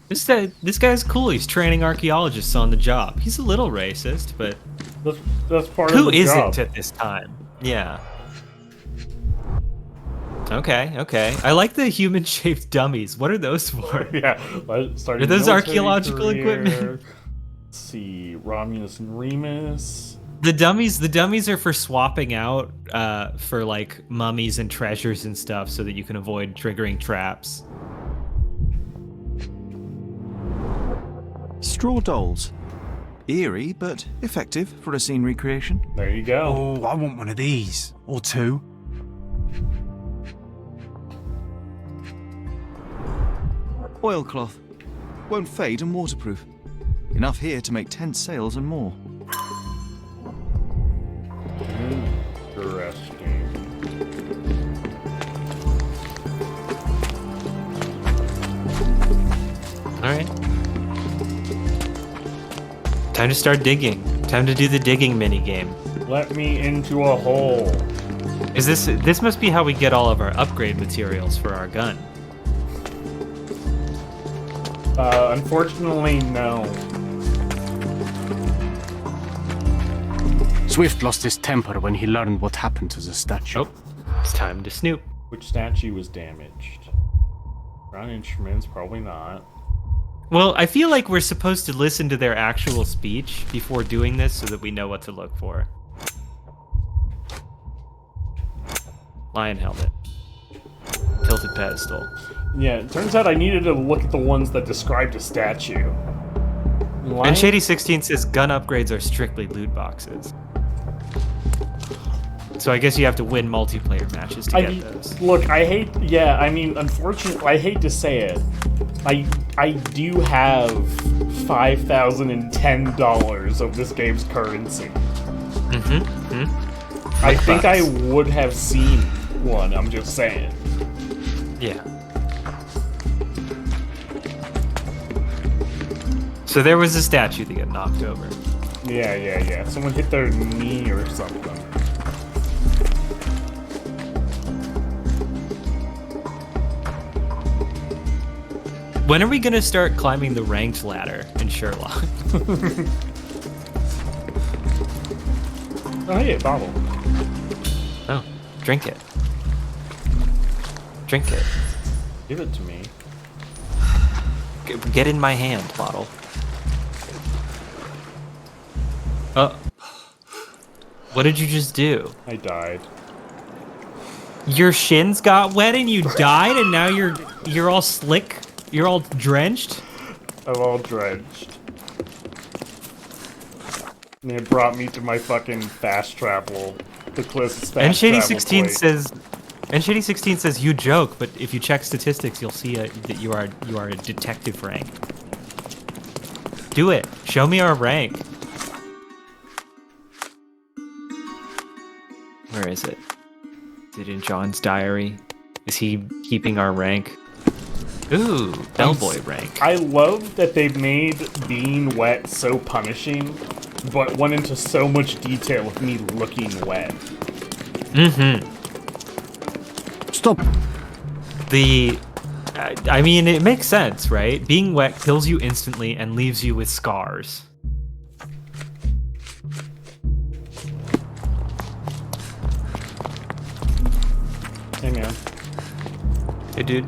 B: This guy's cool. He's training archaeologists on the job. He's a little racist, but
A: that's part
B: who
A: of the job.
B: isn't at this time? Yeah. Okay. I like the human-shaped dummies. What are those for?
A: Yeah.
B: Are those archaeological equipment?
A: Let's see. Romulus and Remus.
B: The dummies are for swapping out for like mummies and treasures and stuff so that you can avoid triggering traps.
D: Straw dolls. Eerie, but effective for a scene recreation.
A: There you go.
E: Oh, I want one of these. Or two.
D: Oilcloth. Won't fade and waterproof. Enough here to make tent sails and more.
A: Interesting.
B: Alright. Time to start digging. Time to do the digging minigame.
A: Let me into a hole.
B: Is this must be how we get all of our upgrade materials for our gun.
A: Unfortunately, no.
M: Swift lost his temper when he learned what happened to the statue.
B: Oh, it's time to snoop.
A: Which statue was damaged? Ground instruments, probably not.
B: Well, I feel like we're supposed to listen to their actual speech before doing this so that we know what to look for. Lion helmet. Tilted pedestal.
A: Yeah, it turns out I needed to look at the ones that described a statue.
B: And Shady16 says gun upgrades are strictly loot boxes. So I guess you have to win multiplayer matches to get those.
A: Look, unfortunately, I hate to say it. I do have $5,010 of this game's currency. I think I would have seen one, I'm just saying.
B: Yeah. So there was a statue that got knocked over.
A: Yeah. Someone hit their knee or something.
B: When are we gonna start climbing the ranked ladder in Sherlock?
A: Oh, hey, a bottle.
B: Oh, drink it. Drink it.
A: Give it to me.
B: Get in my hand, bottle. What did you just do?
A: I died.
B: Your shins got wet and you died, and now you're all slick. You're all drenched.
A: I'm all drenched. And it brought me to my fucking fast travel, the closest fast travel place.
B: And Shady16 says you joke, but if you check statistics, you'll see that you are a detective rank. Do it. Show me our rank. Where is it? Is it in John's diary? Is he keeping our rank? Ooh, bellboy rank.
A: I love that they made being wet so punishing, but went into so much detail with me looking wet.
B: Mm-hmm.
F: Stop.
B: I mean, it makes sense, right? Being wet kills you instantly and leaves you with scars.
A: Hey, man.
B: Hey, dude.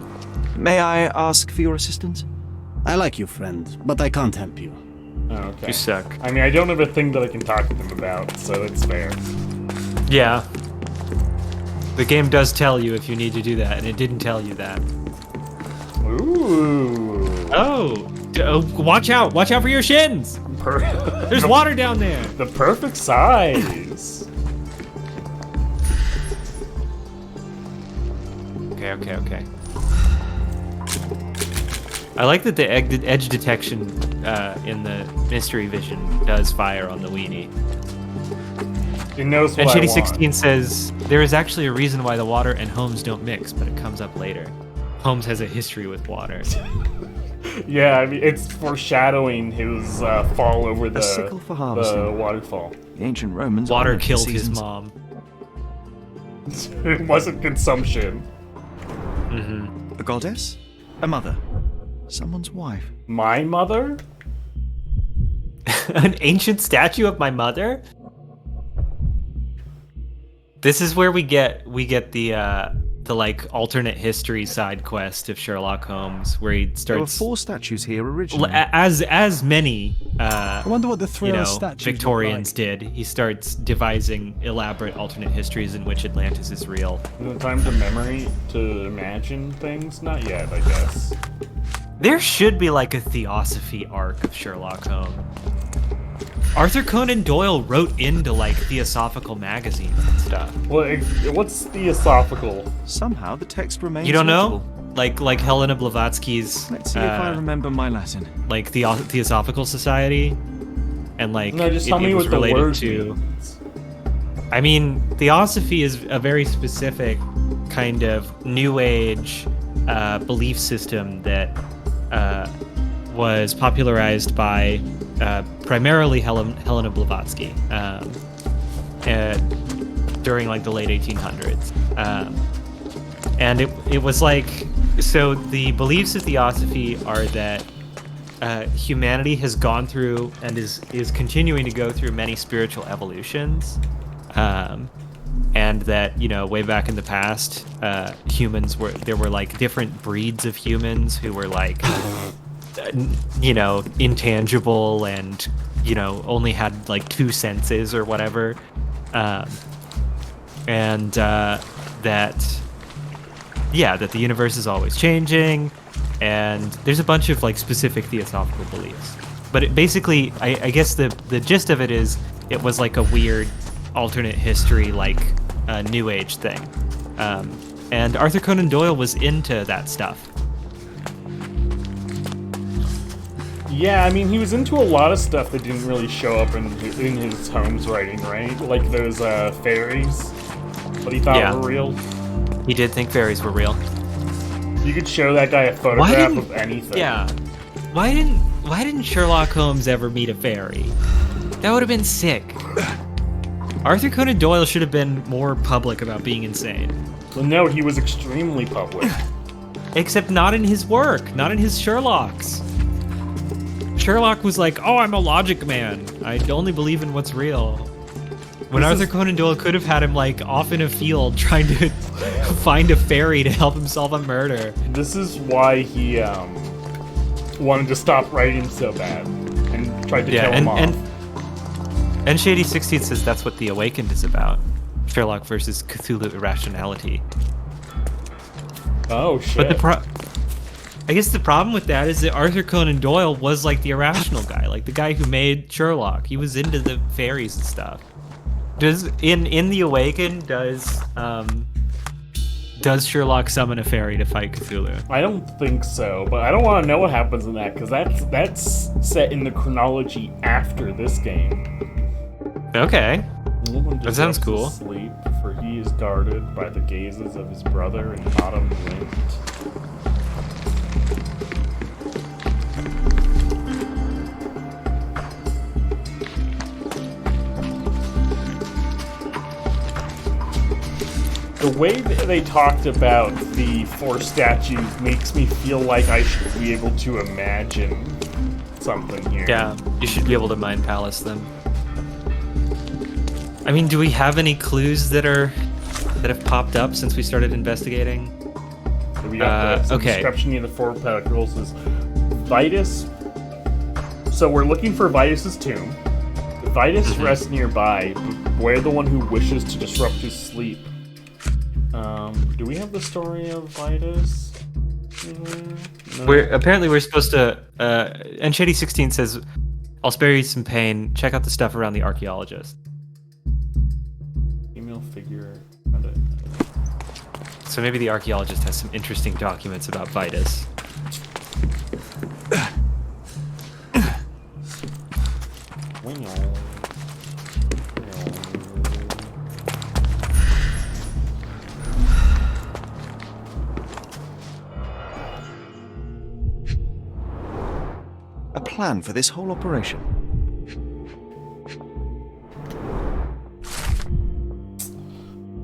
D: May I ask for your assistance?
F: I like you, friend, but I can't help you.
A: Oh, okay.
B: You suck.
A: I mean, I don't have a thing that I can talk to them about, so it's fair.
B: Yeah. The game does tell you if you need to do that, and it didn't tell you that.
A: Ooh.
B: Oh, watch out! Watch out for your shins! There's water down there!
A: The perfect size!
B: Okay. I like that the edge detection in the mystery vision does fire on the weenie.
A: It knows what
B: And
A: I
B: Shady
A: want.
B: 16 says, there is actually a reason why the water and Holmes don't mix, but it comes up later. Holmes has a history with water.
A: Yeah, I mean, it's foreshadowing his fall over the
D: sickle for harvesting.
A: waterfall.
D: The ancient Romans
B: Water
D: honored the
B: killed his
D: seasons.
B: mom.
A: It wasn't consumption.
B: Mm-hmm.
D: A goddess? A mother? Someone's wife?
A: My mother?
B: An ancient statue of my mother? This is where we get the like alternate history side quest of Sherlock Holmes, where he
D: There were
B: starts
D: 4 statues here originally.
B: as many
E: I wonder what the thriller statues look
B: Victorians
E: like.
B: did. He starts devising elaborate alternate histories in which Atlantis is real.
A: Is it time to imagine things? Not yet, I guess.
B: There should be like a theosophy arc of Sherlock Holmes. Arthur Conan Doyle wrote into like theosophical magazines and stuff.
A: What's theosophical?
D: Somehow the text remains
B: You don't know?
D: legible.
B: Like Helena Blavatsky's
D: Let's see if I remember my Latin.
B: like Theosophical Society, and like
A: No, just tell me
B: was
A: what the
B: related
A: word
B: to.
A: means.
B: I mean, theosophy is a very specific kind of New Age belief system that was popularized by primarily Helena Blavatsky during like the late 1800s. And it was like, so the beliefs of theosophy are that humanity has gone through and is continuing to go through many spiritual evolutions. And that, you know, way back in the past, there were like different breeds of humans who were like, you know, intangible and, you know, only had like 2 senses or whatever. And that the universe is always changing, and there's a bunch of like specific theosophical beliefs. But it basically, I guess the gist of it is, it was like a weird alternate history, like New Age thing. And Arthur Conan Doyle was into that stuff.
A: Yeah, I mean, he was into a lot of stuff that didn't really show up in his Holmes writing, right? Like those fairies that he thought were real.
B: He did think fairies were real.
A: You could show that guy a photograph of anything.
B: Yeah. Why didn't Sherlock Holmes ever meet a fairy? That would have been sick. Arthur Conan Doyle should have been more public about being insane.
A: Well, no, he was extremely public.
B: Except not in his work, not in his Sherlocks. Sherlock was like, oh, I'm a logic man. I only believe in what's real. When Arthur Conan Doyle could have had him like off in a field trying to find a fairy to help him solve a murder.
A: This is why he wanted to stop writing so bad and tried to kill him off.
B: And Shady 16 says that's what The Awakened is about. Sherlock versus Cthulhu irrationality.
A: Oh, shit.
B: But I guess the problem with that is that Arthur Conan Doyle was like the irrational guy, like the guy who made Sherlock. He was into the fairies and stuff. In The Awakened, does Sherlock summon a fairy to fight Cthulhu?
A: I don't think so, but I don't want to know what happens in that, because that's set in the chronology after this game.
B: Okay.
A: Woman
B: That sounds
A: deserves to
B: cool.
A: Sleep, for he He is guarded by the gazes of his brother in autumn wind. The way that they talked about the 4 statues makes me feel like I should be able to imagine something here.
B: Yeah, you should be able to mind palace them. I mean, do we have any clues that have popped up since we started investigating?
A: So we got the
B: okay.
A: description in the 4 pedicles is Vitus. So we're looking for Vitus's tomb. Vitus rests nearby. Beware the one who wishes to disrupt his sleep. Do we have the story of Vitus? No.
B: We're supposed to. And Shady 16 says, "I'll spare you some pain. Check out the stuff around the archaeologist."
A: Female figure.
B: So maybe the archaeologist has some interesting documents about Vitus.
D: A plan for this whole operation.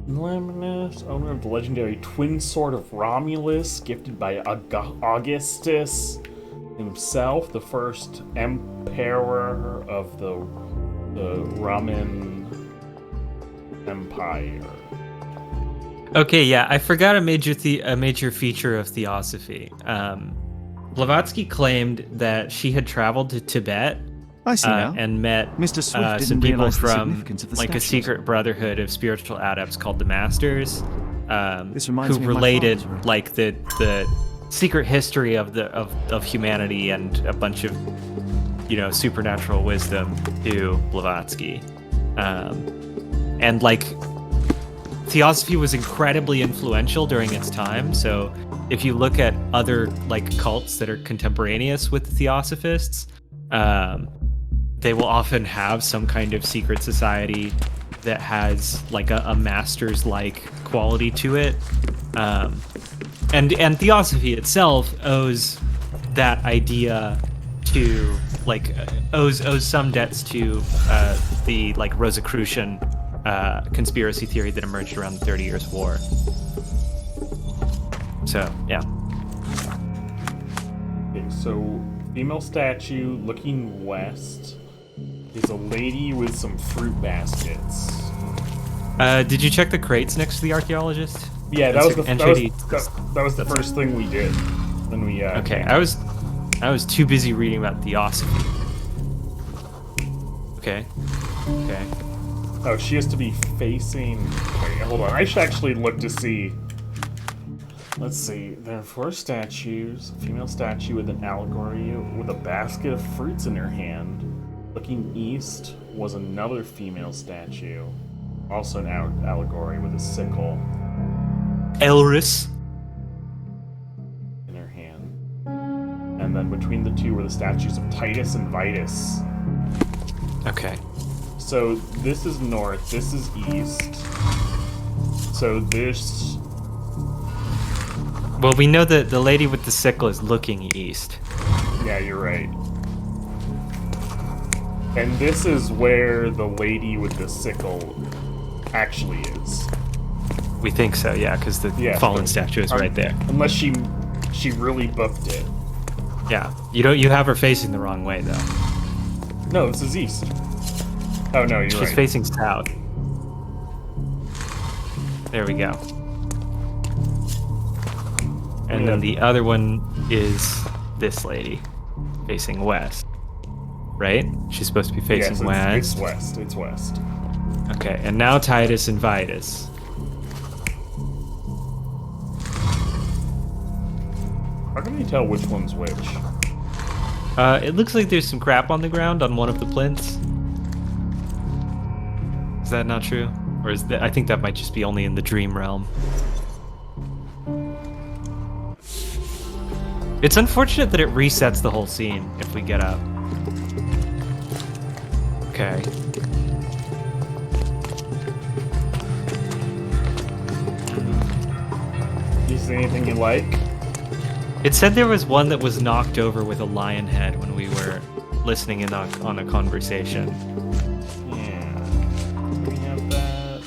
A: Laminius, owner of the legendary twin sword of Romulus, gifted by Augustus himself, the first emperor of the Roman Empire.
B: Okay, yeah, I forgot a major feature of Theosophy. Blavatsky claimed that she had traveled to Tibet
D: I see now.
B: and met
D: Mr. Swift
B: some
D: didn't
B: people
D: realize the
B: from
D: significance of the
B: like a
D: statues.
B: secret brotherhood of spiritual adepts called the Masters,
D: This reminds
B: who
D: me of my
B: related
D: father's room.
B: like the secret history of humanity and a bunch of supernatural wisdom to Blavatsky, and like Theosophy was incredibly influential during its time. So if you look at other like cults that are contemporaneous with the Theosophists, they will often have some kind of secret society that has like a master's like quality to it, and Theosophy itself owes that idea to like owes some debts to the like Rosicrucian conspiracy theory that emerged around the 30 Years' War. So yeah.
A: Okay, so female statue looking west is a lady with some fruit baskets.
B: Did you check the crates next to the archaeologist?
A: Yeah, that was the first thing we did when we.
B: Okay, I was too busy reading about Theosophy. Okay.
A: Oh, she has to be facing. Wait, hold on. I should actually look to see. Let's see. There are 4 statues. A female statue with an allegory with a basket of fruits in her hand. Looking east was another female statue, also an allegory with a sickle
B: Elris
A: in her hand. And then between the two were the statues of Titus and Vitus.
B: Okay.
A: So this is north, this is east. So this...
B: Well, we know that the lady with the sickle is looking east.
A: Yeah, you're right. And this is where the lady with the sickle actually is.
B: We think so, yeah, because the fallen statue is right there.
A: Unless she really booked it.
B: Yeah, you have her facing the wrong way though.
A: No, this is east. Oh no, you're right.
B: She's facing south. There we go. And then the other one is this lady, facing west. Right? She's supposed to be facing west.
A: It's west. It's west.
B: Okay, and now Titus and Vitus.
A: How can you tell which one's which?
B: It looks like there's some crap on the ground on one of the plinths. Is that not true? Or is that? I think that might just be only in the dream realm. It's unfortunate that it resets the whole scene if we get up. Okay.
A: See anything you like?
B: It said there was one that was knocked over with a lion head when we were listening in on a conversation.
A: Yeah. We have that.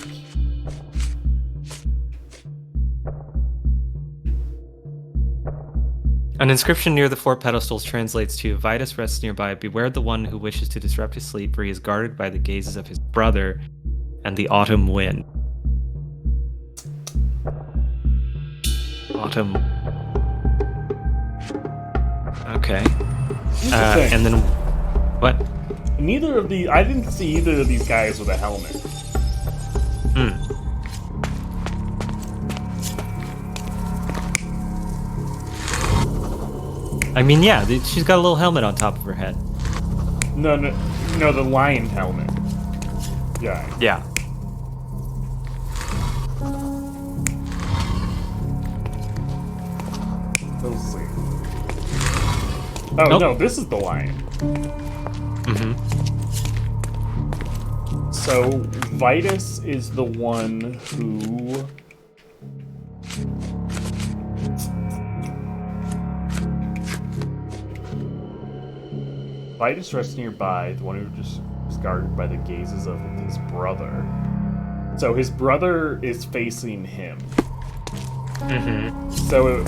B: An inscription near the 4 pedestals translates to, Vitus rests nearby, beware the one who wishes to disrupt his sleep, for he is guarded by the gazes of his brother and the autumn wind. Autumn. Okay. And then what?
A: Neither of these. I didn't see either of these guys with a helmet.
B: I mean, yeah, she's got a little helmet on top of her head.
A: No, the lion helmet. Yeah.
B: Yeah.
A: Let's see. Oh, no, this is the lion. So, Vitus is the one who... Vitus rests nearby, the one who just is guarded by the gazes of his brother. So his brother is facing him. So...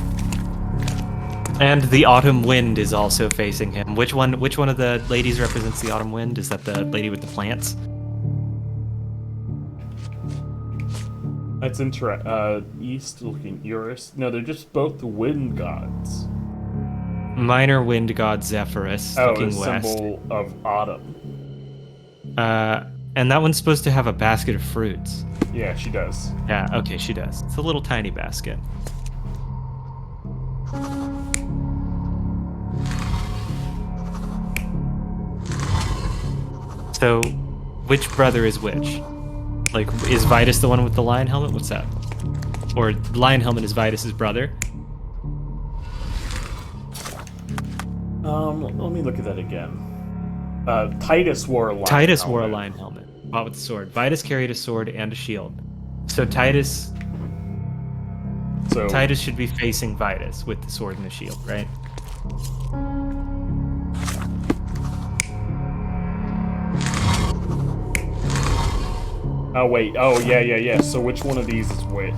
B: And the autumn wind is also facing him. Which one of the ladies represents the autumn wind? Is that the lady with the plants?
A: That's east looking Eurus. No, they're just both the wind gods.
B: Minor wind god Zephyrus, looking west.
A: Symbol of autumn.
B: And that one's supposed to have a basket of fruits.
A: Yeah, she does.
B: Yeah, okay, she does. It's a little tiny basket. So, which brother is which? Like, is Vitus the one with the lion helmet? What's that? Or the lion helmet is Vitus's brother?
A: Let me look at that again. Titus wore a lion
B: Titus
A: helmet.
B: wore a lion helmet, fought with a sword. Vitus carried a sword and a shield. So Titus should be facing Vitus with the sword and the shield, right?
A: Oh, wait. Oh, yeah. So which one of these is which?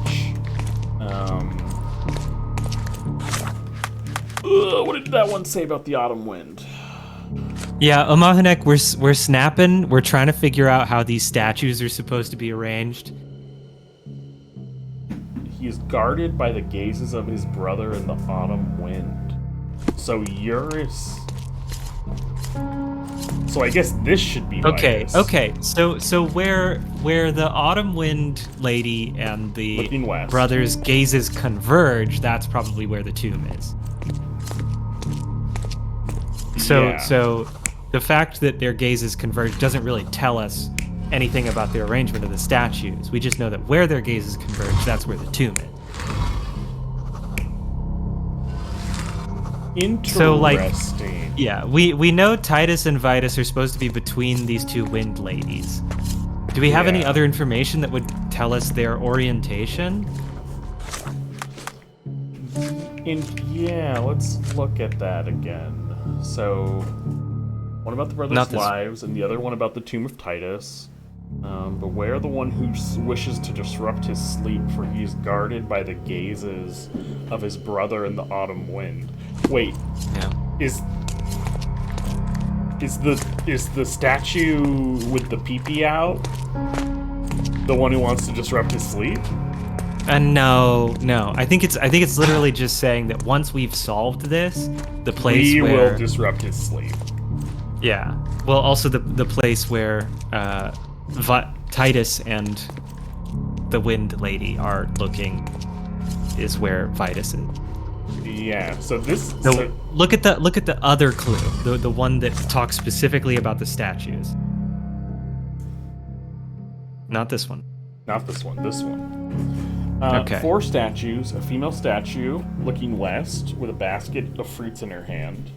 A: What did that one say about the autumn wind?
B: Yeah, Omahanek, we're snapping. We're trying to figure out how these statues are supposed to be arranged.
A: He is guarded by the gazes of his brother in the autumn wind. So Eurus... So I guess this should be Vitus.
B: Okay. So where the autumn wind lady and the brothers' gazes converge, that's probably where the tomb is. So the fact that their gazes converge doesn't really tell us anything about the arrangement of the statues. We just know that where their gazes converge, that's where the tomb is.
A: Interesting.
B: So, like, yeah, we know Titus and Vitus are supposed to be between these two wind ladies. Do we have any other information that would tell us their orientation?
A: Yeah, let's look at that again. So, one about the brothers' wives, and the other one about the tomb of Titus. Beware the one who wishes to disrupt his sleep, for he is guarded by the gazes of his brother in the autumn wind. Wait, is the statue with the pee-pee out the one who wants to disrupt his sleep?
B: No. I think it's literally just saying that once we've solved this, the place
A: we
B: where
A: will disrupt his sleep.
B: Yeah. Well, also the place where Titus and the Wind Lady are looking is where Vitus is.
A: Yeah. So this.
B: So look at the other clue, the one that talks specifically about the statues. Not this one.
A: Not this one. This one.
B: Okay.
A: 4 statues. A female statue looking west with a basket of fruits in her hand.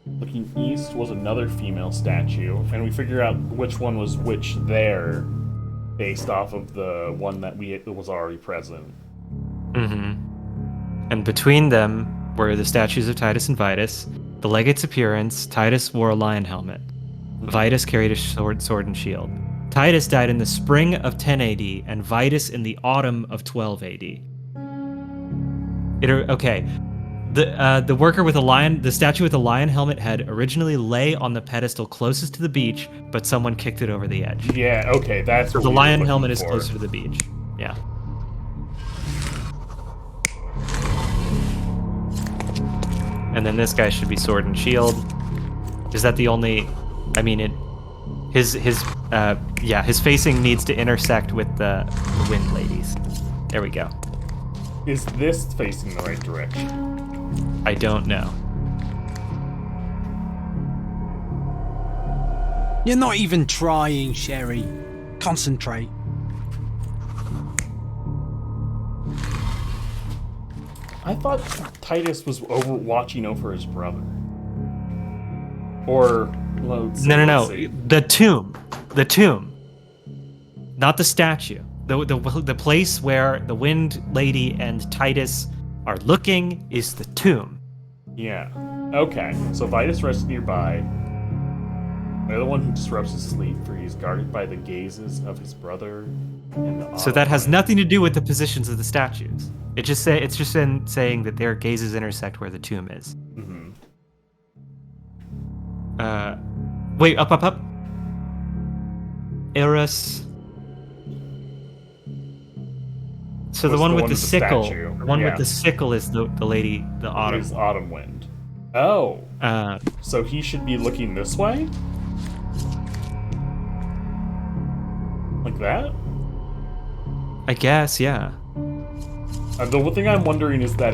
A: Looking east was another female statue, and we figure out which one was which there, based off of the one that was already present.
B: And between them were the statues of Titus and Vitus. The legate's appearance, Titus wore a lion helmet. Vitus carried a sword and shield. Titus died in the spring of 10 AD and Vitus in the autumn of 12 AD. Okay. The worker with the statue with the lion helmet head originally lay on the pedestal closest to the beach, but someone kicked it over the edge.
A: Yeah, okay, that's
B: so
A: what
B: the
A: we
B: lion
A: were
B: helmet
A: looking
B: is
A: for.
B: closer to the beach. Yeah. And then this guy should be sword and shield. Is that the only? I mean, his facing needs to intersect with the wind ladies. There we go.
A: Is this facing the right direction?
B: I don't know.
E: You're not even trying, Sherry. Concentrate.
A: I thought Titus was watching over his brother. Or let's see.
B: The tomb. Not the statue. The place where the Wind Lady and Titus are looking is the tomb.
A: Yeah. Okay. So Vitus rests nearby. They're the one who disrupts his sleep, for he is guarded by the gazes of his brother.
B: So that has nothing to do with the positions of the statues. It's just saying that their gazes intersect where the tomb is.
A: Mm-hmm.
B: Wait, up. Eris. So the one with the sickle.
A: statue.
B: The one with the sickle is the lady, the Autumn.
A: Is Autumn Wind. Oh. So he should be looking this way? Like that?
B: I guess, yeah.
A: The one thing I'm wondering is that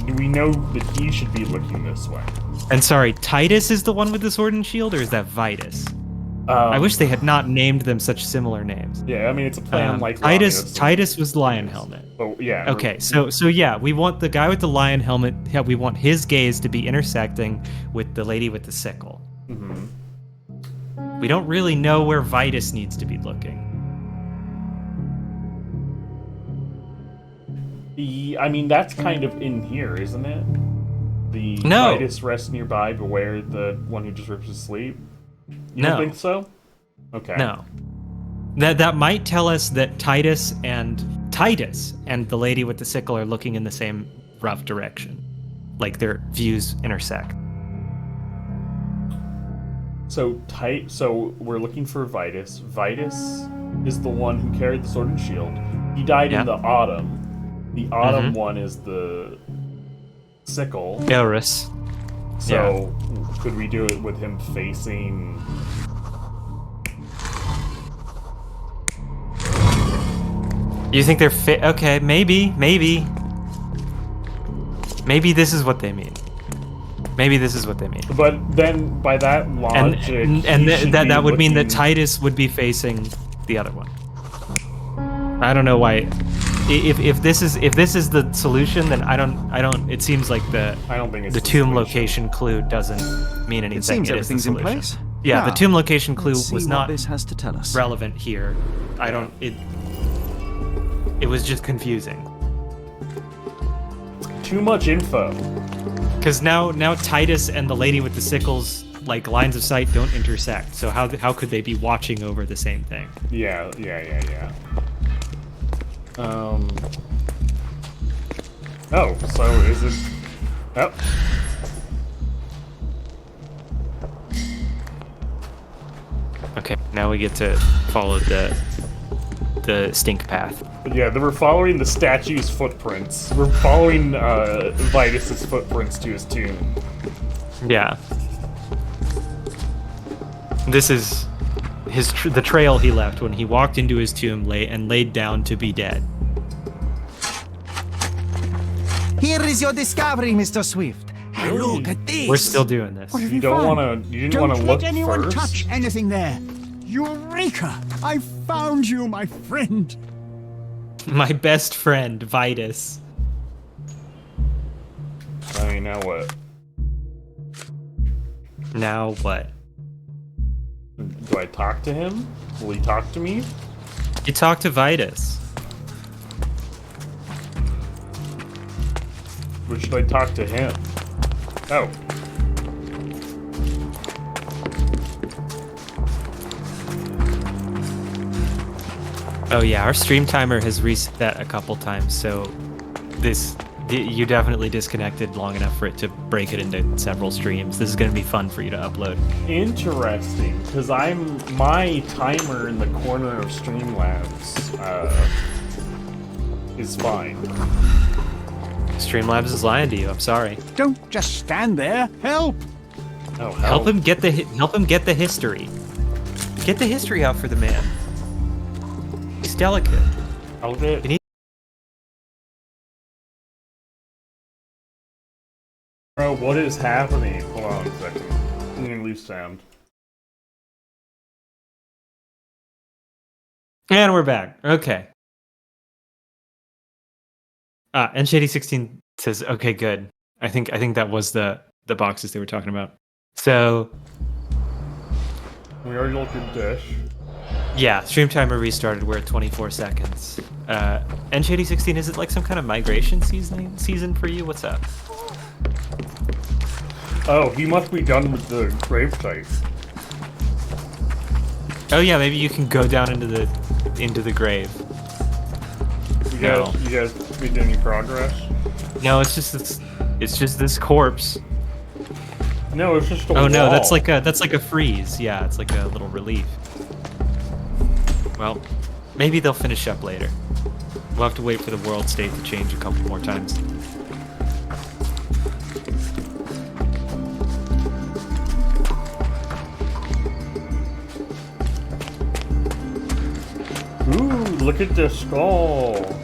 A: do we know that he should be looking this way?
B: And sorry, Titus is the one with the sword and shield, or is that Vitus? I wish they had not named them such similar names.
A: Yeah, I mean it's a plan like
B: Titus was Lion Helmet.
A: Oh yeah.
B: Okay, so yeah, we want the guy with the lion helmet. Yeah, we want his gaze to be intersecting with the lady with the sickle.
A: Mm-hmm.
B: We don't really know where Vitus needs to be looking.
A: I mean that's kind of in here, isn't it? The
B: No.
A: Vitus rests nearby, beware the one who disrupts his sleep. You
B: No.
A: don't think so? Okay.
B: No. That might tell us that Titus and the lady with the sickle are looking in the same rough direction. Like their views intersect.
A: So we're looking for Vitus. Vitus is the one who carried the sword and shield. He died in the autumn. The autumn one is the sickle.
B: Eris.
A: So could we do it with him facing?
B: You think they're okay, maybe. Maybe this is what they mean.
A: But then, by that logic,
B: that would mean that Titus would be facing the other one. I don't know why. If this is the solution, then I don't. It seems like the tomb location clue doesn't mean anything.
D: It seems everything's in
B: solution.
D: place.
B: Yeah, the tomb location clue
D: Let's see
B: was
D: what
B: not
D: this has to tell us.
B: relevant here. It was just confusing.
A: Too much info.
B: Because now Titus and the lady with the sickles, like, lines of sight don't intersect. So how could they be watching over the same thing?
A: Yeah. Oh, so is it? Oh.
B: Okay, now we get to follow the stink path.
A: Yeah, we're following the statue's footprints. We're following Vitus's footprints to his tomb.
B: Yeah. This is the trail he left when he walked into his tomb laid down to be dead.
J: Here is your discovery, Mr. Swift. Hey, look at this.
B: We're still doing this.
A: You didn't want to look
F: Don't let anyone
A: first?
F: touch anything there. Eureka! I found you, my friend.
B: My best friend, Vitus.
A: I mean, now what?
B: Now what?
A: Do I talk to him? Will he talk to me?
B: You talk to Vitus.
A: Or should I talk to him? Oh.
B: Oh yeah, our stream timer has reset a couple times, so you definitely disconnected long enough for it to break it into several streams. This is going to be fun for you to upload.
A: Interesting, because my timer in the corner of Streamlabs is fine.
B: Streamlabs is lying to you. I'm sorry.
F: Don't just stand there. Help!
A: Oh,
B: help him get the history. Get the history out for the man. He's delicate.
A: I'll get. Bro, what is happening? Hold on a second. I'm gonna leave sound.
B: And we're back. Okay. And Shady16 says, okay, good. I think that was the boxes they were talking about. So
A: we already looked at Dish.
B: Yeah, stream timer restarted. We're at 24 seconds. And Shady16, is it like some kind of migration season for you? What's up?
A: Oh, he must be done with the grave site.
B: Oh yeah, maybe you can go down into the grave.
A: You guys made any progress?
B: No, it's just this corpse.
A: No, it's just a
B: Oh
A: wall.
B: no, that's like a freeze. Yeah, it's like a little relief. Well, maybe they'll finish up later. We'll have to wait for the world state to change a couple more times.
A: Ooh, look at the skull.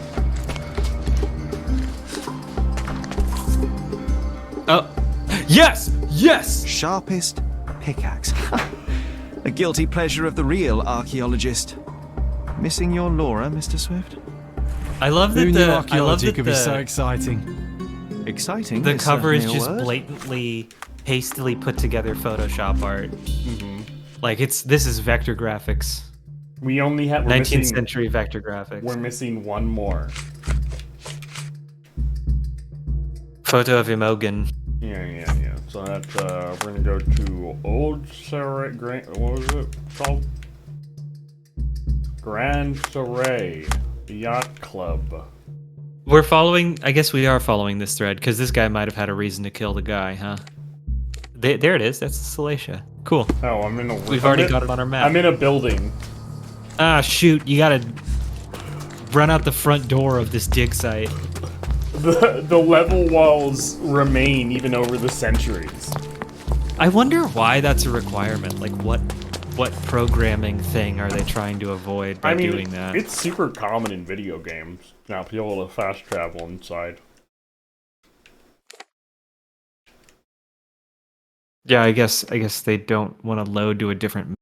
B: Oh, yes! Yes!
D: Sharpest pickaxe. A guilty pleasure of the real archaeologist. Missing your Laura, Mr. Swift?
B: I love that
E: Who knew
B: the
E: archaeology could be so exciting.
D: Exciting?
B: The
D: is
B: cover is
D: certainly a
B: just
D: word.
B: blatantly, hastily put together Photoshop art. Like this is vector graphics.
A: We only have
B: 19th century vector graphics.
A: We're missing one more.
B: Photo of Imogen.
A: Yeah. So that's we're gonna go to Old Saray. What was it called? Grand Saray Yacht Club.
B: We're following. I guess we are following this thread because this guy might have had a reason to kill the guy, huh? There it is. That's Salacia. Cool.
A: Oh, I'm in a.
B: We've already got it on our map.
A: I'm in a building.
B: Ah, shoot! You gotta run out the front door of this dig site.
A: The level walls remain even over the centuries.
B: I wonder why that's a requirement. Like, what programming thing are they trying to avoid by doing that?
A: It's super common in video games now to be able to fast travel inside.
B: Yeah, I guess they don't want to load to a different